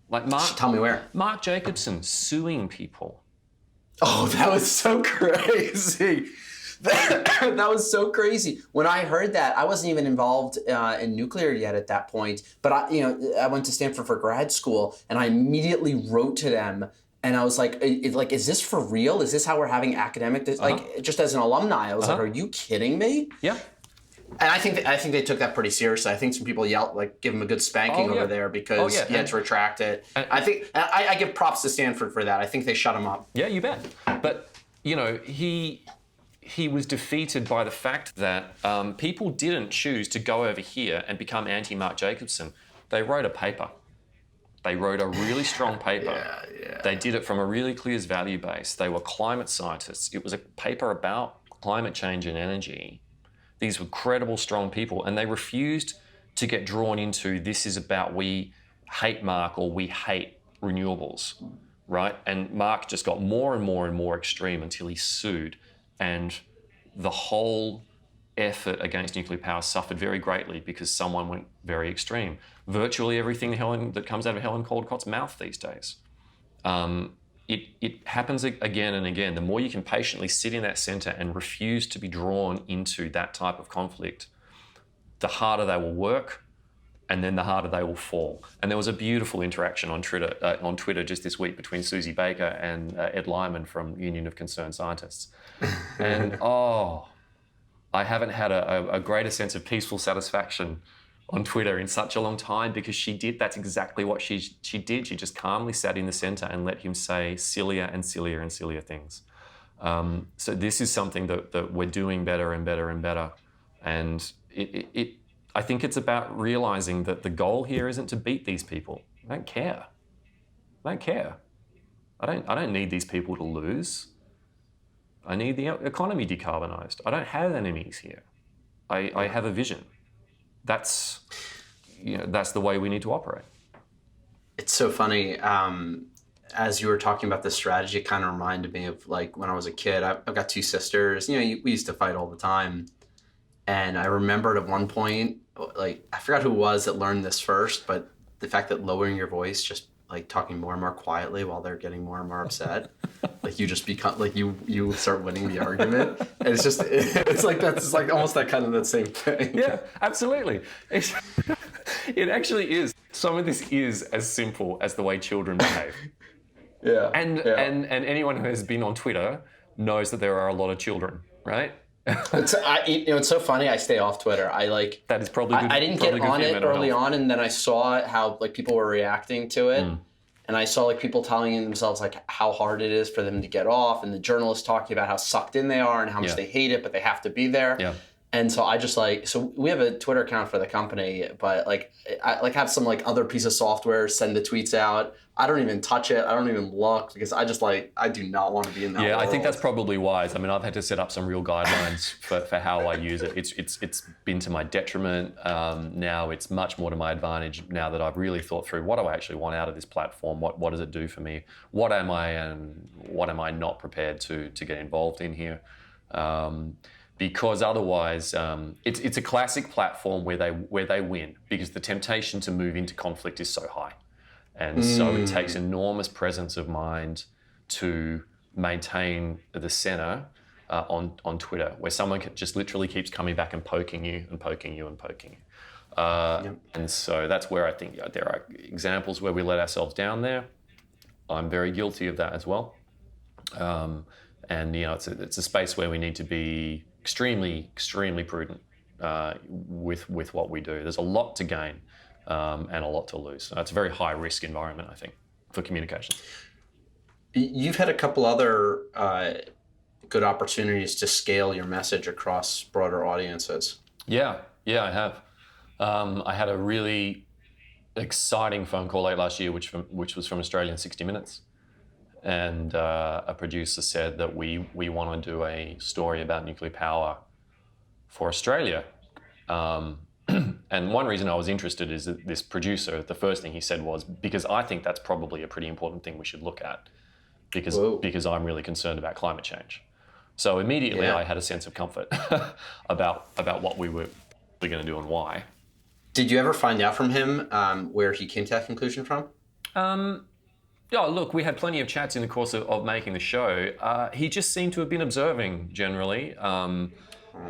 Like tell me where. Marc Jacobson suing people. Oh, that was so crazy. That was so crazy. When I heard that, I wasn't even involved in nuclear yet at that point. But I went to Stanford for grad school, and I immediately wrote to them, and I was like, is this for real? Is this how we're having academic? Like, just as an alumni, I was like, are you kidding me? Yeah. And I think they took that pretty seriously. I think some people yelled, like, give him a good spanking over there because he had to retract it. I give props to Stanford for that. I think they shut him up. Yeah, you bet. But he was defeated by the fact that people didn't choose to go over here and become anti-Marc Jacobson. They wrote a paper. They wrote a really strong paper. Yeah. They did it from a really clear value base. They were climate scientists. It was a paper about climate change and energy. These were credible, strong people, and they refused to get drawn into this is about we hate Marc or we hate renewables, right? And Marc just got more and more and more extreme until he sued. And the whole effort against nuclear power suffered very greatly because someone went very extreme. Virtually everything that comes out of Helen Caldicott's mouth these days. It happens again and again. The more you can patiently sit in that center and refuse to be drawn into that type of conflict, the harder they will work, and then the harder they will fall. And there was a beautiful interaction on Twitter just this week between Susie Baker and Ed Lyman from Union of Concerned Scientists. And I haven't had a greater sense of peaceful satisfaction on Twitter in such a long time, because that's exactly what she did. She just calmly sat in the center and let him say sillier and sillier and sillier things. So this is something that we're doing better and better and better. And I think it's about realizing that the goal here isn't to beat these people. I don't care. I don't need these people to lose. I need the economy decarbonized. I don't have enemies here. I have a vision. That's the way we need to operate. It's so funny. As you were talking about this strategy, it kind of reminded me of like when I was a kid. I've got two sisters. We used to fight all the time. And I remembered at one point, like, I forgot who it was that learned this first, but the fact that lowering your voice, just like talking more and more quietly while they're getting more and more upset, like you just become like you start winning the argument. And it's like that's like almost that kind of the same thing. Yeah, absolutely. It actually is. Some of this is as simple as the way children behave. Yeah. And anyone who has been on Twitter knows that there are a lot of children, right? It's so funny. I stay off Twitter. That is probably good. I didn't get on it early on, and then I saw how like people were reacting to it, and I saw like people telling themselves like how hard it is for them to get off, and the journalists talking about how sucked in they are and how much they hate it, but they have to be there. Yeah. And so I just so we have a Twitter account for the company, but I have some other piece of software send the tweets out. I don't even touch it. I don't even look because I just I do not want to be in that world. I think that's probably wise. I mean, I've had to set up some real guidelines for how I use it. It's been to my detriment. Now it's much more to my advantage now that I've really thought through what do I actually want out of this platform? What does it do for me? What am I and what am I not prepared to get involved in here? Because otherwise, it's a classic platform where they win because the temptation to move into conflict is so high. And so it takes enormous presence of mind to maintain the center on Twitter, where someone just literally keeps coming back and poking you and poking you and poking you. And so that's where I think there are examples where we let ourselves down there. I'm very guilty of that as well. And it's a space where we need to be extremely, extremely prudent with what we do. There's a lot to gain. And a lot to lose. It's a very high risk environment, I think, for communication. You've had a couple other good opportunities to scale your message across broader audiences. Yeah, I have. I had a really exciting phone call late last year, which was from Australian 60 Minutes. And a producer said that we want to do a story about nuclear power for Australia. And one reason I was interested is that this producer, the first thing he said was, because I think that's probably a pretty important thing we should look at, because I'm really concerned about climate change. So immediately I had a sense of comfort about what we were going to do and why. Did you ever find out from him where he came to that conclusion from? Yeah, look, we had plenty of chats in the course of making the show. He just seemed to have been observing generally.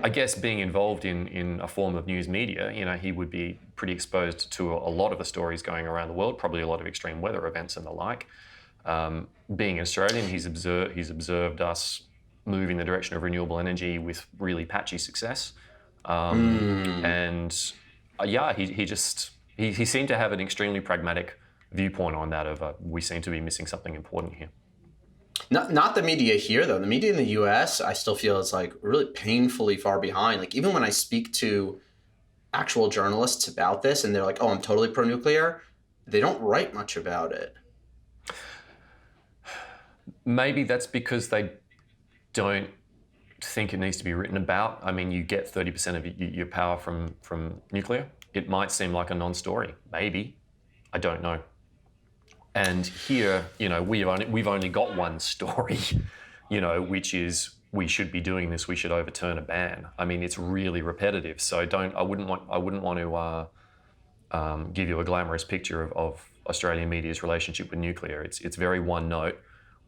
I guess being involved in a form of news media, he would be pretty exposed to a lot of the stories going around the world, probably a lot of extreme weather events and the like. Being Australian, he's observed us move in the direction of renewable energy with really patchy success. And he seemed to have an extremely pragmatic viewpoint on that of we seem to be missing something important here. Not the media here, though. The media in the US, I still feel is like really painfully far behind. Like even when I speak to actual journalists about this and they're like, oh, I'm totally pro-nuclear, they don't write much about it. Maybe that's because they don't think it needs to be written about. I mean, you get 30% of your power from nuclear. It might seem like a non-story. Maybe. I don't know. And here, we've only got one story, which is we should be doing this. We should overturn a ban. I mean, it's really repetitive. So I wouldn't want to give you a glamorous picture of Australian media's relationship with nuclear. It's very one note,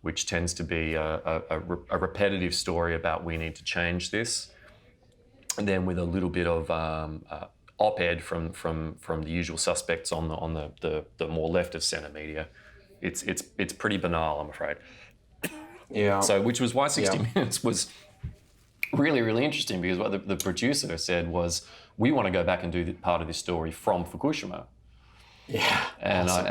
which tends to be a repetitive story about we need to change this, and then with a little bit of op-ed from the usual suspects on the more left of centre media. It's pretty banal, I'm afraid. Yeah. So, which was why 60 Minutes was really, really interesting, because what the producer said was, we want to go back and do part of this story from Fukushima. Yeah. And awesome.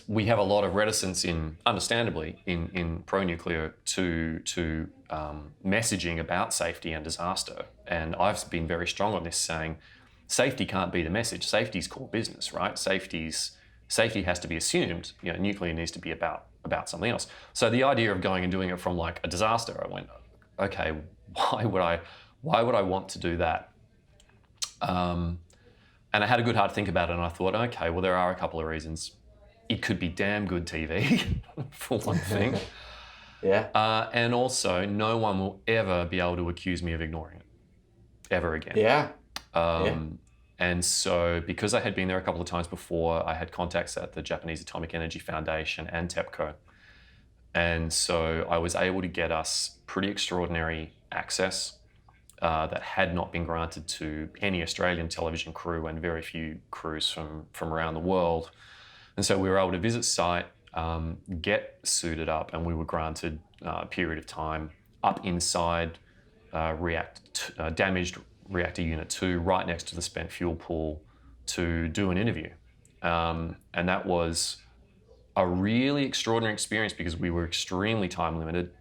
We have a lot of reticence understandably in pro-nuclear to messaging about safety and disaster. And I've been very strong on this, saying safety can't be the message. Safety's core business, right? Safety has to be assumed. Nuclear needs to be about something else. So the idea of going and doing it from like a disaster, I went, okay, why would I want to do that? And I had a good hard think about it, and I thought, okay, well, there are a couple of reasons. It could be damn good TV, for one thing. Yeah. And also, no one will ever be able to accuse me of ignoring it, ever again. Yeah. And so, because I had been there a couple of times before, I had contacts at the Japanese Atomic Energy Foundation and TEPCO. And so I was able to get us pretty extraordinary access that had not been granted to any Australian television crew and very few crews from around the world. And so we were able to visit site, get suited up, and we were granted a period of time up inside damaged reactor unit 2, right next to the spent fuel pool, to do an interview. And that was a really extraordinary experience, because we were extremely time limited.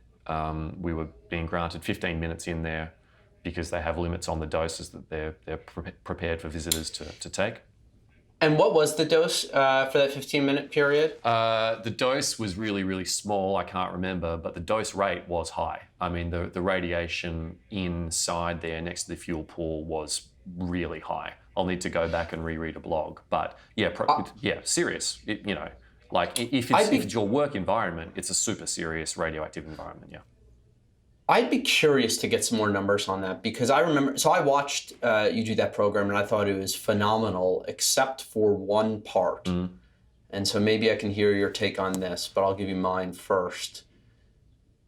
We were being granted 15 minutes in there, because they have limits on the doses that they're prepared for visitors to take. And what was the dose for that 15-minute period? The dose was really, really small. I can't remember, but the dose rate was high. I mean, the radiation inside there next to the fuel pool was really high. I'll need to go back and reread a blog. But serious. If it's your work environment, it's a super serious radioactive environment, yeah. I'd be curious to get some more numbers on that, because I remember, so I watched you do that program and I thought it was phenomenal, except for one part. Mm. And so maybe I can hear your take on this, but I'll give you mine first.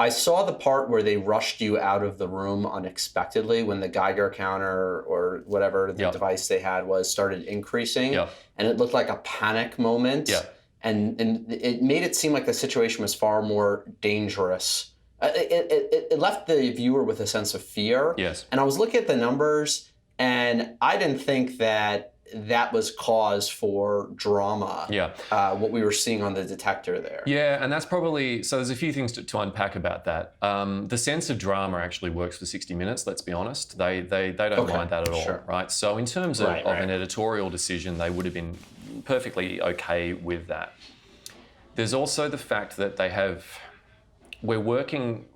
I saw the part where they rushed you out of the room unexpectedly when the Geiger counter or whatever the device they had started increasing. Yep. And it looked like a panic moment. Yep. And it made it seem like the situation was far more dangerous. It left the viewer with a sense of fear. Yes. And I was looking at the numbers, and I didn't think that that was cause for drama. Yeah. What we were seeing on the detector there. Yeah, and that's probably, so there's a few things to unpack about that. The sense of drama actually works for 60 Minutes, let's be honest. They don't mind that at all, right? So in terms of an editorial decision, they would have been perfectly okay with that. There's also the fact that we're working,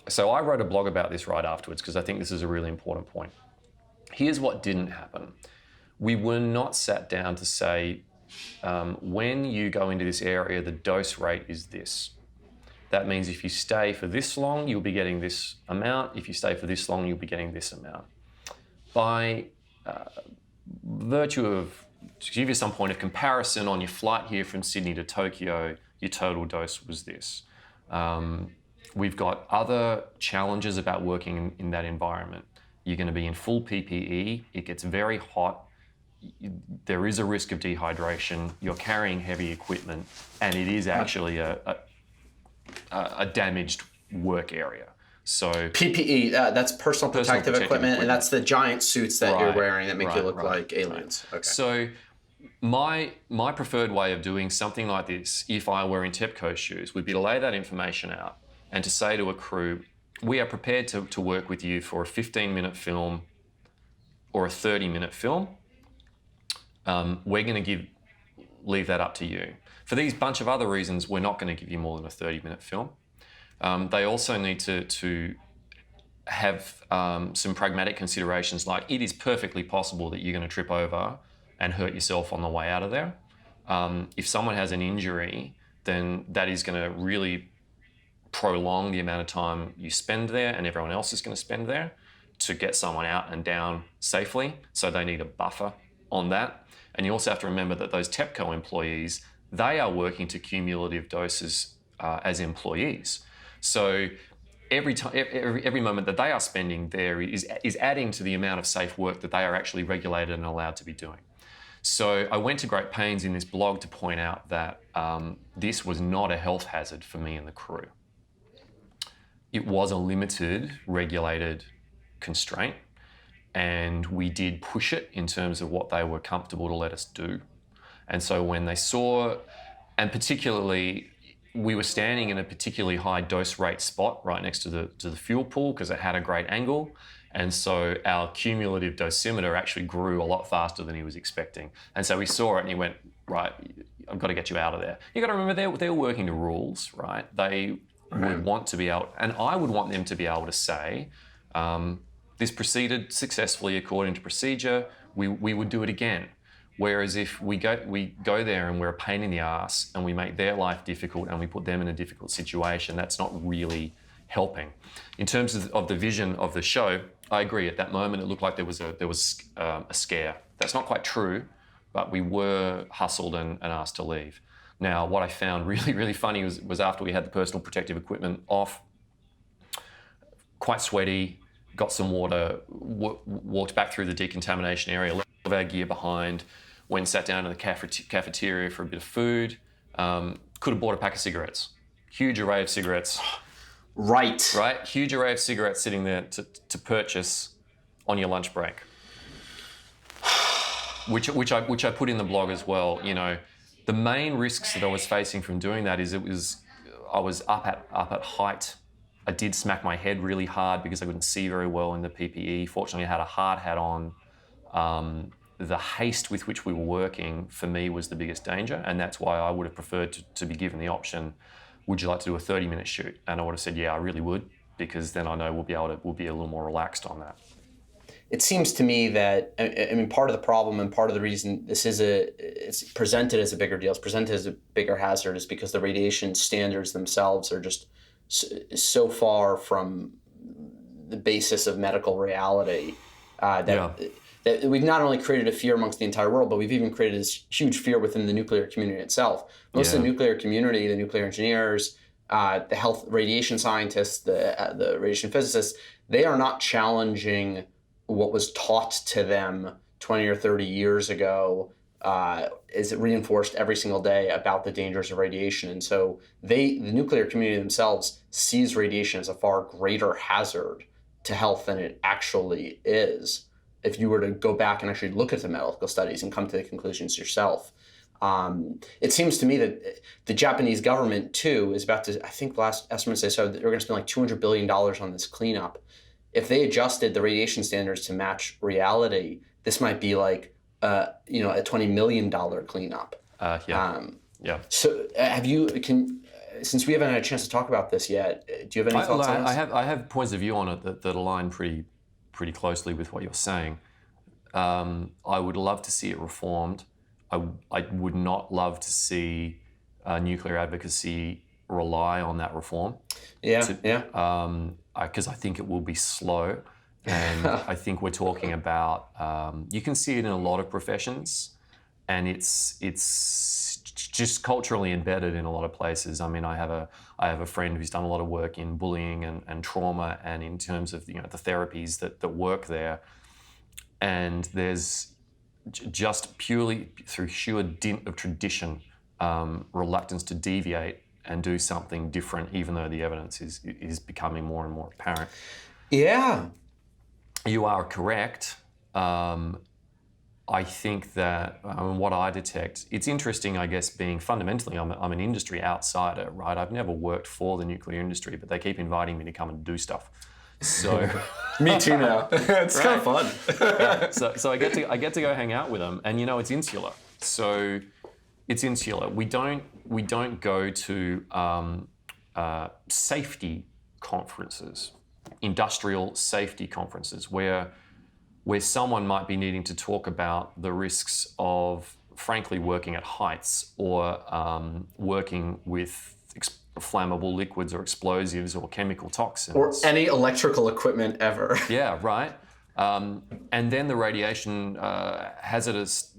so I wrote a blog about this right afterwards because I think this is a really important point. Here's what didn't happen. We were not sat down to say, when you go into this area, the dose rate is this. That means if you stay for this long, you'll be getting this amount. If you stay for this long, you'll be getting this amount. By virtue of, to give you some point of comparison, on your flight here from Sydney to Tokyo, your total dose was this. We've got other challenges about working in that environment. You're going to be in full PPE. It gets very hot. There is a risk of dehydration. You're carrying heavy equipment, and it is actually a damaged work area. So PPE, that's personal protective equipment, and that's the giant suits that you're wearing that make you look like aliens. Okay. So my preferred way of doing something like this, if I were in TEPCO shoes, would be to lay that information out and to say to a crew, we are prepared to work with you for a 15-minute film or a 30-minute film. We're going to leave that up to you. For these bunch of other reasons, we're not going to give you more than a 30-minute film. They also need to have some pragmatic considerations, like it is perfectly possible that you're going to trip over and hurt yourself on the way out of there. If someone has an injury, then that is going to really prolong the amount of time you spend there and everyone else is going to spend there to get someone out and down safely. So they need a buffer on that. And you also have to remember that those TEPCO employees, they are working to cumulative doses as employees. So every moment that they are spending there is adding to the amount of safe work that they are actually regulated and allowed to be doing. So I went to great pains in this blog to point out that this was not a health hazard for me and the crew. It was a limited, regulated constraint, and we did push it in terms of what they were comfortable to let us do. And so when they saw, and particularly, we were standing in a particularly high dose rate spot right next to the fuel pool because it had a great angle. And so our cumulative dosimeter actually grew a lot faster than he was expecting. And so we saw it and he went, right, I've got to get you out of there. You got to remember they're working to rules, right? They would want to be able, and I would want them to be able to say, this proceeded successfully according to procedure, we would do it again. Whereas if we go there and we're a pain in the ass and we make their life difficult and we put them in a difficult situation, that's not really helping. In terms of the vision of the show, I agree. At that moment, it looked like there was a scare. That's not quite true, but we were hustled and asked to leave. Now, what I found really, really funny was after we had the personal protective equipment off, quite sweaty, got some water, walked back through the decontamination area, left our gear behind, went and sat down in the cafeteria for a bit of food, could have bought a pack of cigarettes. Huge array of cigarettes. Right. Huge array of cigarettes sitting there to purchase on your lunch break. Which I put in the blog as well. You know, the main risks that I was facing from doing that is I was up at height. I did smack my head really hard because I couldn't see very well in the PPE. Fortunately, I had a hard hat on. The haste with which we were working, for me, was the biggest danger, and that's why I would have preferred to be given the option, would you like to do a 30-minute shoot? And I would have said, yeah, I really would, because then I know we'll be a little more relaxed on that. It seems to me that, I mean, part of the problem and part of the reason it's presented as a bigger deal, it's presented as a bigger hazard, is because the radiation standards themselves are just so far from the basis of medical reality that we've not only created a fear amongst the entire world, but we've even created this huge fear within the nuclear community itself. Most of the nuclear community, the nuclear engineers, the health radiation scientists, the radiation physicists, they are not challenging what was taught to them 20 or 30 years ago, is reinforced every single day about the dangers of radiation. And so the nuclear community themselves sees radiation as a far greater hazard to health than it actually is. if you were to go back and actually look at the medical studies and come to the conclusions yourself. It seems to me that the Japanese government too is about to, I think the last estimates they said that they're going to spend like $200 billion on this cleanup. If they adjusted the radiation standards to match reality, this might be like, a $20 million cleanup. Yeah. So since we haven't had a chance to talk about this yet, do you have any thoughts on this? I have points of view on it that align pretty closely with what you're saying. I would love to see it reformed. I would not love to see nuclear advocacy rely on that reform. Because I think it will be slow. And I think we're talking about, you can see it in a lot of professions, and it's just culturally embedded in a lot of places. I mean, I have a friend who's done a lot of work in bullying and trauma, and in terms of the therapies that work there. And there's just purely through sheer dint of tradition, reluctance to deviate and do something different, even though the evidence is becoming more and more apparent. Yeah. You are correct. I think that what I detect, it's interesting, I guess, being fundamentally, I'm an industry outsider, right? I've never worked for the nuclear industry, but they keep inviting me to come and do stuff. So me too now. It's kind of fun. Yeah. So I get to go hang out with them, and it's insular. So it's insular. We don't go to safety conferences, industrial safety conferences, where someone might be needing to talk about the risks of, frankly, working at heights or working with flammable liquids or explosives or chemical toxins. Or any electrical equipment ever. Yeah, right. And then the radiation hazardous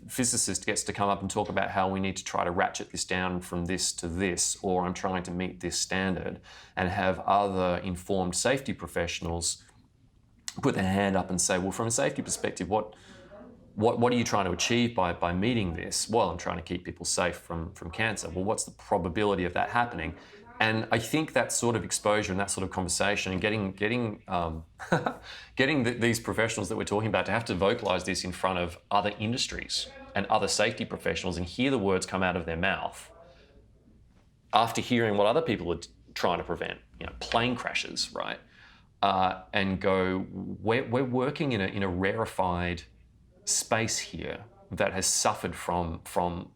physicist gets to come up and talk about how we need to try to ratchet this down from this to this, or I'm trying to meet this standard, and have other informed safety professionals put their hand up and say, well, from a safety perspective, what are you trying to achieve by meeting this? Well, I'm trying to keep people safe from cancer. Well, what's the probability of that happening? And I think that sort of exposure and that sort of conversation and getting these professionals that we're talking about to have to vocalize this in front of other industries and other safety professionals and hear the words come out of their mouth after hearing what other people are trying to prevent, plane crashes, right? And go, we're working in a rarefied space here that has suffered from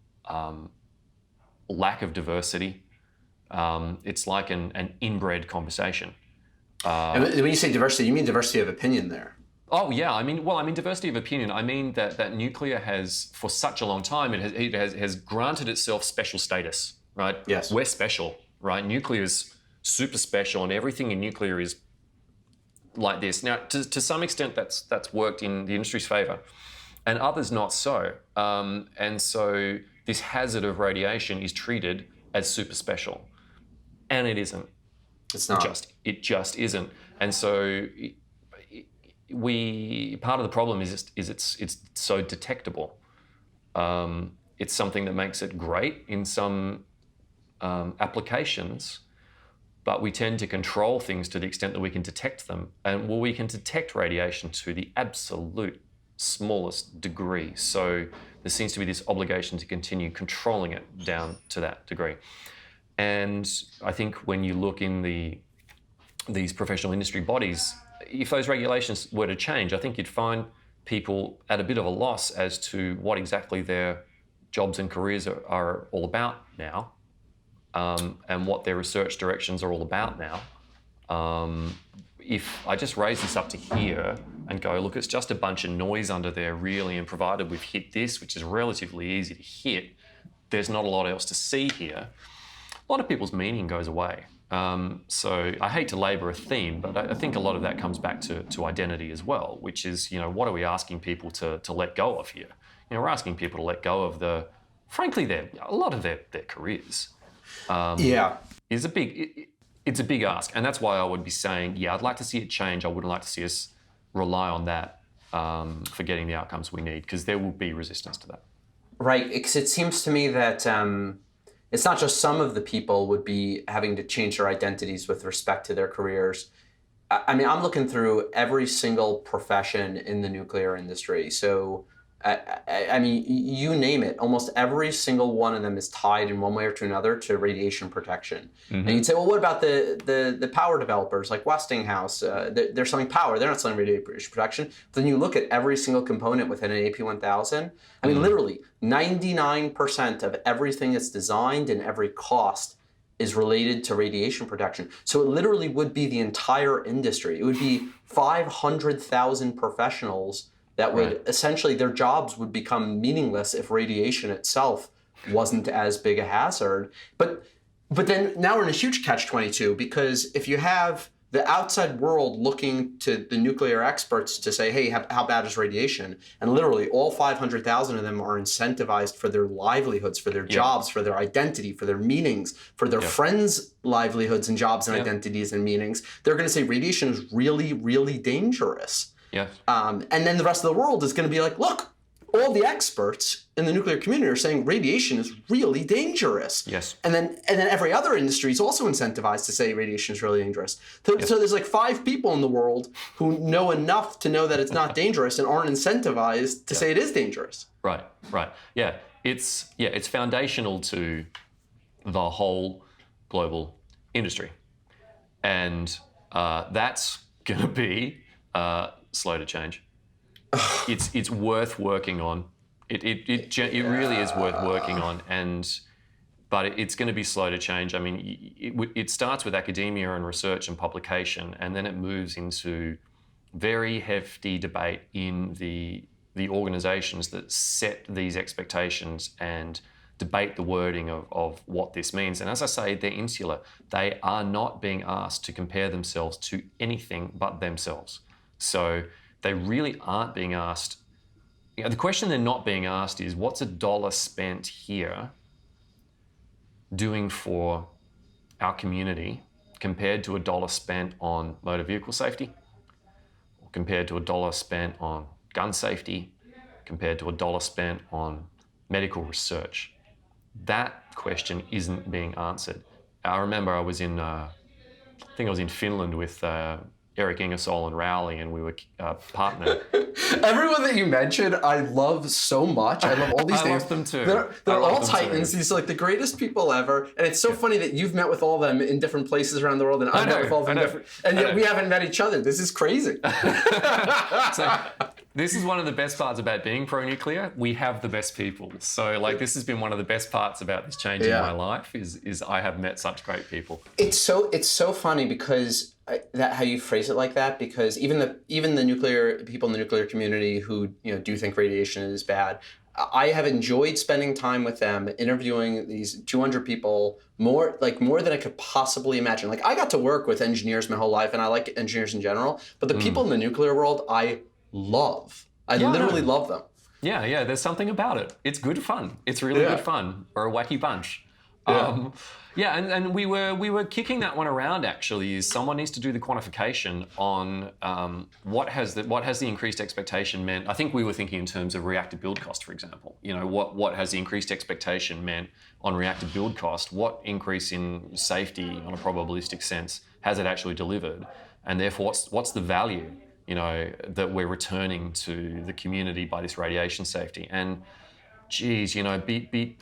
lack of diversity. It's like an inbred conversation. And when you say diversity, you mean diversity of opinion there? Oh yeah, I mean diversity of opinion. I mean that nuclear has, for such a long time, it has granted itself special status, right? Yes. We're special, right? Nuclear is super special, and everything in nuclear is like this. Now, to some extent, that's worked in the industry's favour, and others not so. And so this hazard of radiation is treated as super special, and it isn't. It's not. It just isn't. And so part of the problem is it's so detectable. It's something that makes it great in some applications, but we tend to control things to the extent that we can detect them. And we can detect radiation to the absolute smallest degree. So there seems to be this obligation to continue controlling it down to that degree. And I think when you look in these professional industry bodies, if those regulations were to change, I think you'd find people at a bit of a loss as to what exactly their jobs and careers are all about now, and what their research directions are all about now. If I just raise this up to here and go, look, it's just a bunch of noise under there really, and provided we've hit this, which is relatively easy to hit, there's not a lot else to see here, a lot of people's meaning goes away. So I hate to labour a theme, but I think a lot of that comes back to identity as well, which is, what are we asking people to let go of here? We're asking people to let go of a lot of their careers. It's a big ask, and that's why I would be saying, I'd like to see it change. I wouldn't like to see us rely on that for getting the outcomes we need, because there will be resistance to that. Right, because it seems to me that it's not just some of the people would be having to change their identities with respect to their careers. I mean, I'm looking through every single profession in the nuclear industry. So, I mean, you name it, almost every single one of them is tied in one way or to another to radiation protection. And you'd say, well, what about the power developers like Westinghouse? They're selling power, they're not selling radiation protection. But then you look at every single component within an AP1000. I mean, literally 99% of everything that's designed and every cost is related to radiation protection. So it literally would be the entire industry. It would be 500,000 professionals that would essentially, their jobs would become meaningless if radiation itself wasn't as big a hazard. But then now we're in a huge catch-22, because if you have the outside world looking to the nuclear experts to say, hey, how bad is radiation? And literally all 500,000 of them are incentivized for their livelihoods, for their jobs, for their identity, for their meanings, for their friends' livelihoods and jobs and identities and meanings. They're going to say radiation is really, really dangerous. Yeah. And then the rest of the world is going to be like, look, all the experts in the nuclear community are saying radiation is really dangerous. Yes. And then every other industry is also incentivized to say radiation is really dangerous. So there's like 5 people in the world who know enough to know that it's not dangerous and aren't incentivized to say it is dangerous. Right. Yeah. It's foundational to the whole global industry. And that's going to be slow to change. It's worth working on. It really is worth working on, but it's going to be slow to change. I mean, it starts with academia and research and publication, and then it moves into very hefty debate in the organisations that set these expectations and debate the wording of what this means. And as I say, they're insular. They are not being asked to compare themselves to anything but themselves. So they really aren't being asked. The question they're not being asked is, what's a dollar spent here doing for our community compared to a dollar spent on motor vehicle safety, or compared to a dollar spent on gun safety, compared to a dollar spent on medical research? That question isn't being answered. I remember I was in Finland with Eric Ingersoll and Rowley, and we were partnered. Everyone that you mentioned, I love so much. I love all these names. I love them too. They're all titans. These are like the greatest people ever. And it's so funny that you've met with all of them in different places around the world, and I've met with all of them different. And yet we haven't met each other. This is crazy. So this is one of the best parts about being pro-nuclear. We have the best people. So like, this has been one of the best parts about this change in my life is I have met such great people. It's so funny because that how you phrase it like that, because even the nuclear people in the nuclear community who do think radiation is bad, I have enjoyed spending time with them, interviewing these 200 people more than I could possibly imagine. Like, I got to work with engineers my whole life, and I like engineers in general, but the people in the nuclear world I love. I literally love them. Yeah, there's something about it. It's good fun. It's really good fun. We're a wacky bunch. And we were kicking that one around, actually. Is someone needs to do the quantification on what has the increased expectation meant. I think we were thinking in terms of reactor build cost, for example. What has the increased expectation meant on reactor build cost? What increase in safety on a probabilistic sense has it actually delivered? And therefore, what's the value that we're returning to the community by this radiation safety? And geez, be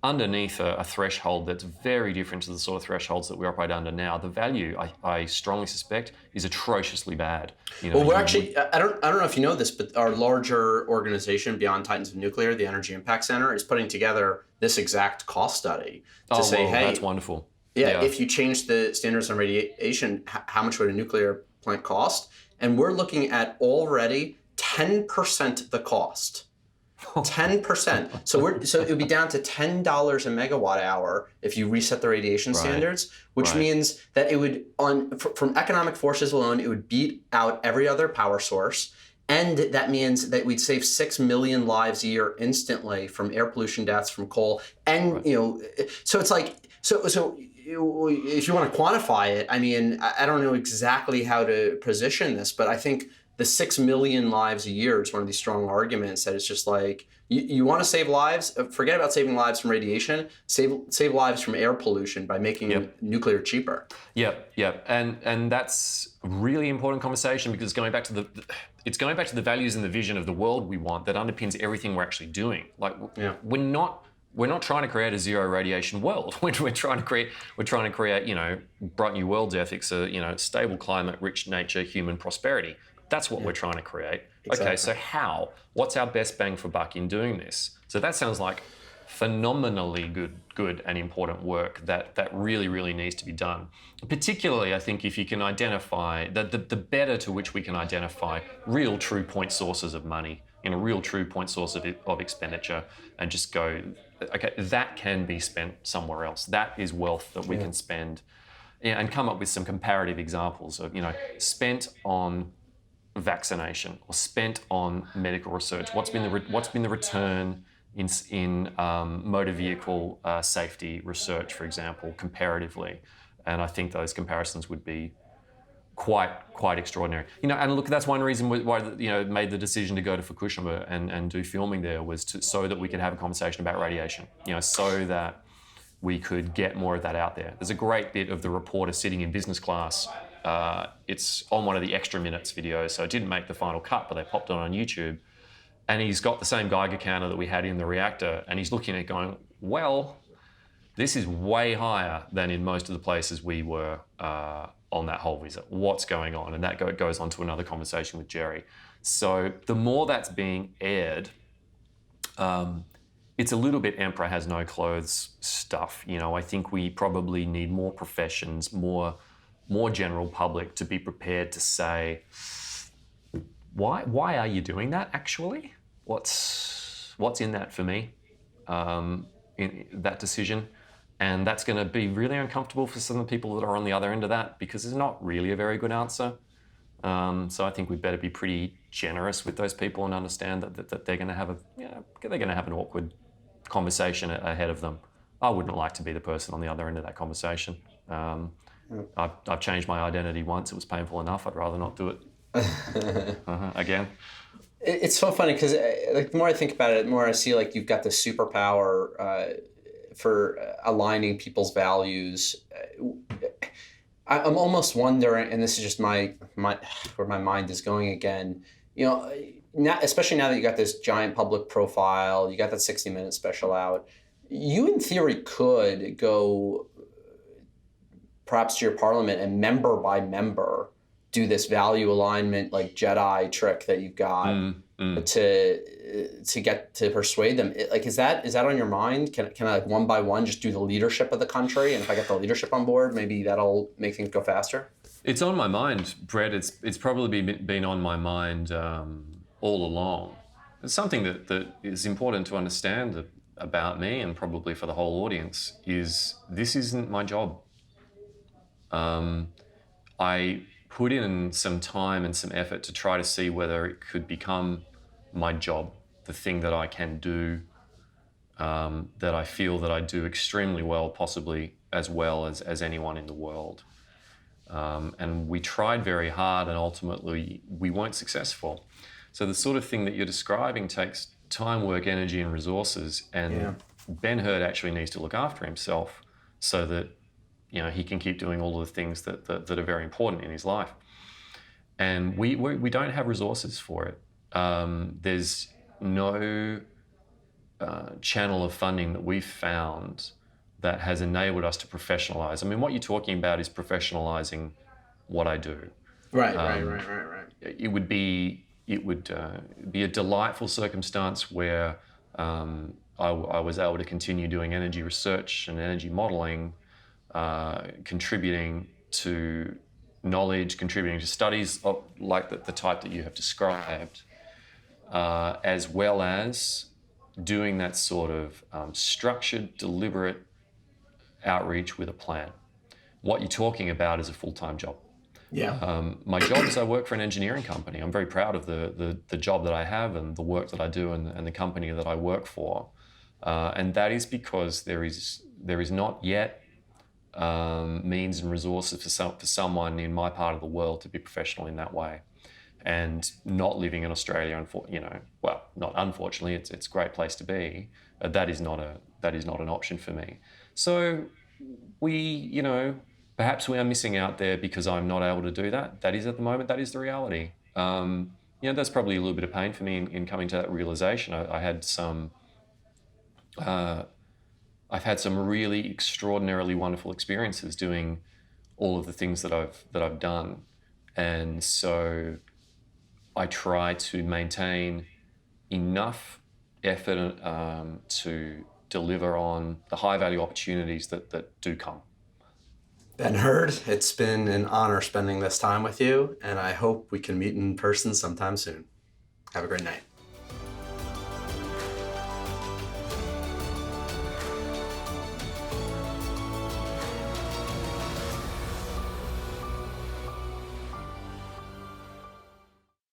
underneath a threshold that's very different to the sort of thresholds that we operate under now, the value, I strongly suspect, is atrociously bad. Well, we're actually, I don't know if you know this, but our larger organization, Beyond Titans of Nuclear, the Energy Impact Center, is putting together this exact cost study to say, hey, that's wonderful. Yeah, if you change the standards on radiation, how much would a nuclear plant cost? And we're looking at already 10% the cost. 10%. So it would be down to $10 a megawatt hour if you reset the radiation standards, which means that it would, from economic forces alone, it would beat out every other power source. And that means that we'd save 6 million lives a year instantly from air pollution deaths from coal. And, so it's like, so if you want to quantify it, I mean, I don't know exactly how to position this, but I think the 6 million lives a year is one of these strong arguments that it's just like, you want to save lives, forget about saving lives from radiation, save lives from air pollution by making nuclear cheaper. Yep. And that's a really important conversation, because it's going back to the values and the vision of the world we want that underpins everything we're actually doing. Like, we're not trying to create a zero radiation world. We're trying to create, bright new world ethics, stable climate, rich nature, human prosperity. That's what we're trying to create. Exactly. Okay, so how? What's our best bang for buck in doing this? So that sounds like phenomenally good and important work that really, really needs to be done. Particularly, I think, if you can identify, the better to which we can identify real true point sources of money, a real true point source of expenditure, and just go, okay, that can be spent somewhere else. That is wealth that we can spend, and come up with some comparative examples of, spent on vaccination or spent on medical research. What's been the return in motor vehicle safety research, for example, comparatively? And I think those comparisons would be quite extraordinary. And look, that's one reason why made the decision to go to Fukushima and do filming there, was so that we could have a conversation about radiation. So that we could get more of that out there. There's a great bit of the reporter sitting in business class. It's on one of the extra minutes videos, so it didn't make the final cut, but they popped it on YouTube. And he's got the same Geiger counter that we had in the reactor, and he's looking at it going, well, this is way higher than in most of the places we were on that whole visit. What's going on? And that goes on to another conversation with Jerry. So the more that's being aired, it's a little bit emperor has no clothes stuff. I think we probably need more professions, more general public to be prepared to say, why are you doing that actually? What's in that for me, in that decision? And that's going to be really uncomfortable for some of the people that are on the other end of that, because there's not really a very good answer. So I think we'd better be pretty generous with those people and understand that they're going to have an awkward conversation ahead of them. I wouldn't like to be the person on the other end of that conversation. I've changed my identity once. It was painful enough. I'd rather not do it again. It's so funny because the more I think about it, the more I see like you've got this superpower for aligning people's values. I'm almost wondering, and this is just my where my mind is going again. Now, especially now that you got this giant public profile, you got that 60-minute special out. You, in theory, could go perhaps to your parliament and member by member do this value alignment like Jedi trick that you've got to get to persuade them. Is that on your mind? Can I like one by one just do the leadership of the country, and if I get the leadership on board, maybe that'll make things go faster? It's on my mind, Brett. It's probably been on my mind all along. It's something that is important to understand about me, and probably for the whole audience, is this isn't my job. I put in some time and some effort to try to see whether it could become my job, the thing that I can do, that I feel that I do extremely well, possibly as well as anyone in the world. And we tried very hard, and ultimately we weren't successful. So the sort of thing that you're describing takes time, work, energy, and resources. And Ben Hurd actually needs to look after himself so that he can keep doing all of the things that are very important in his life. And we don't have resources for it. There's no channel of funding that we've found that has enabled us to professionalize. I mean, what you're talking about is professionalizing what I do. Right. It would be a delightful circumstance where I was able to continue doing energy research and energy modeling, contributing to knowledge, contributing to studies of like the type that you have described, as well as doing that sort of structured, deliberate outreach with a plan. What you're talking about is a full-time job. My job is I work for an engineering company. I'm very proud of the job that I have and the work that I do and the company that I work for. And that is because there is not yet means and resources for someone in my part of the world to be professional in that way. and not living in Australia, well, not unfortunately, it's a great place to be. That is not an option for me. So perhaps we are missing out there because I'm not able to do that. That is at the moment, that is the reality. That's probably a little bit of pain for me in coming to that realization. I've had some really extraordinarily wonderful experiences doing all of the things that I've done, and so I try to maintain enough effort to deliver on the high value opportunities that do come. Ben Hurd, it's been an honor spending this time with you, and I hope we can meet in person sometime soon. Have a great night.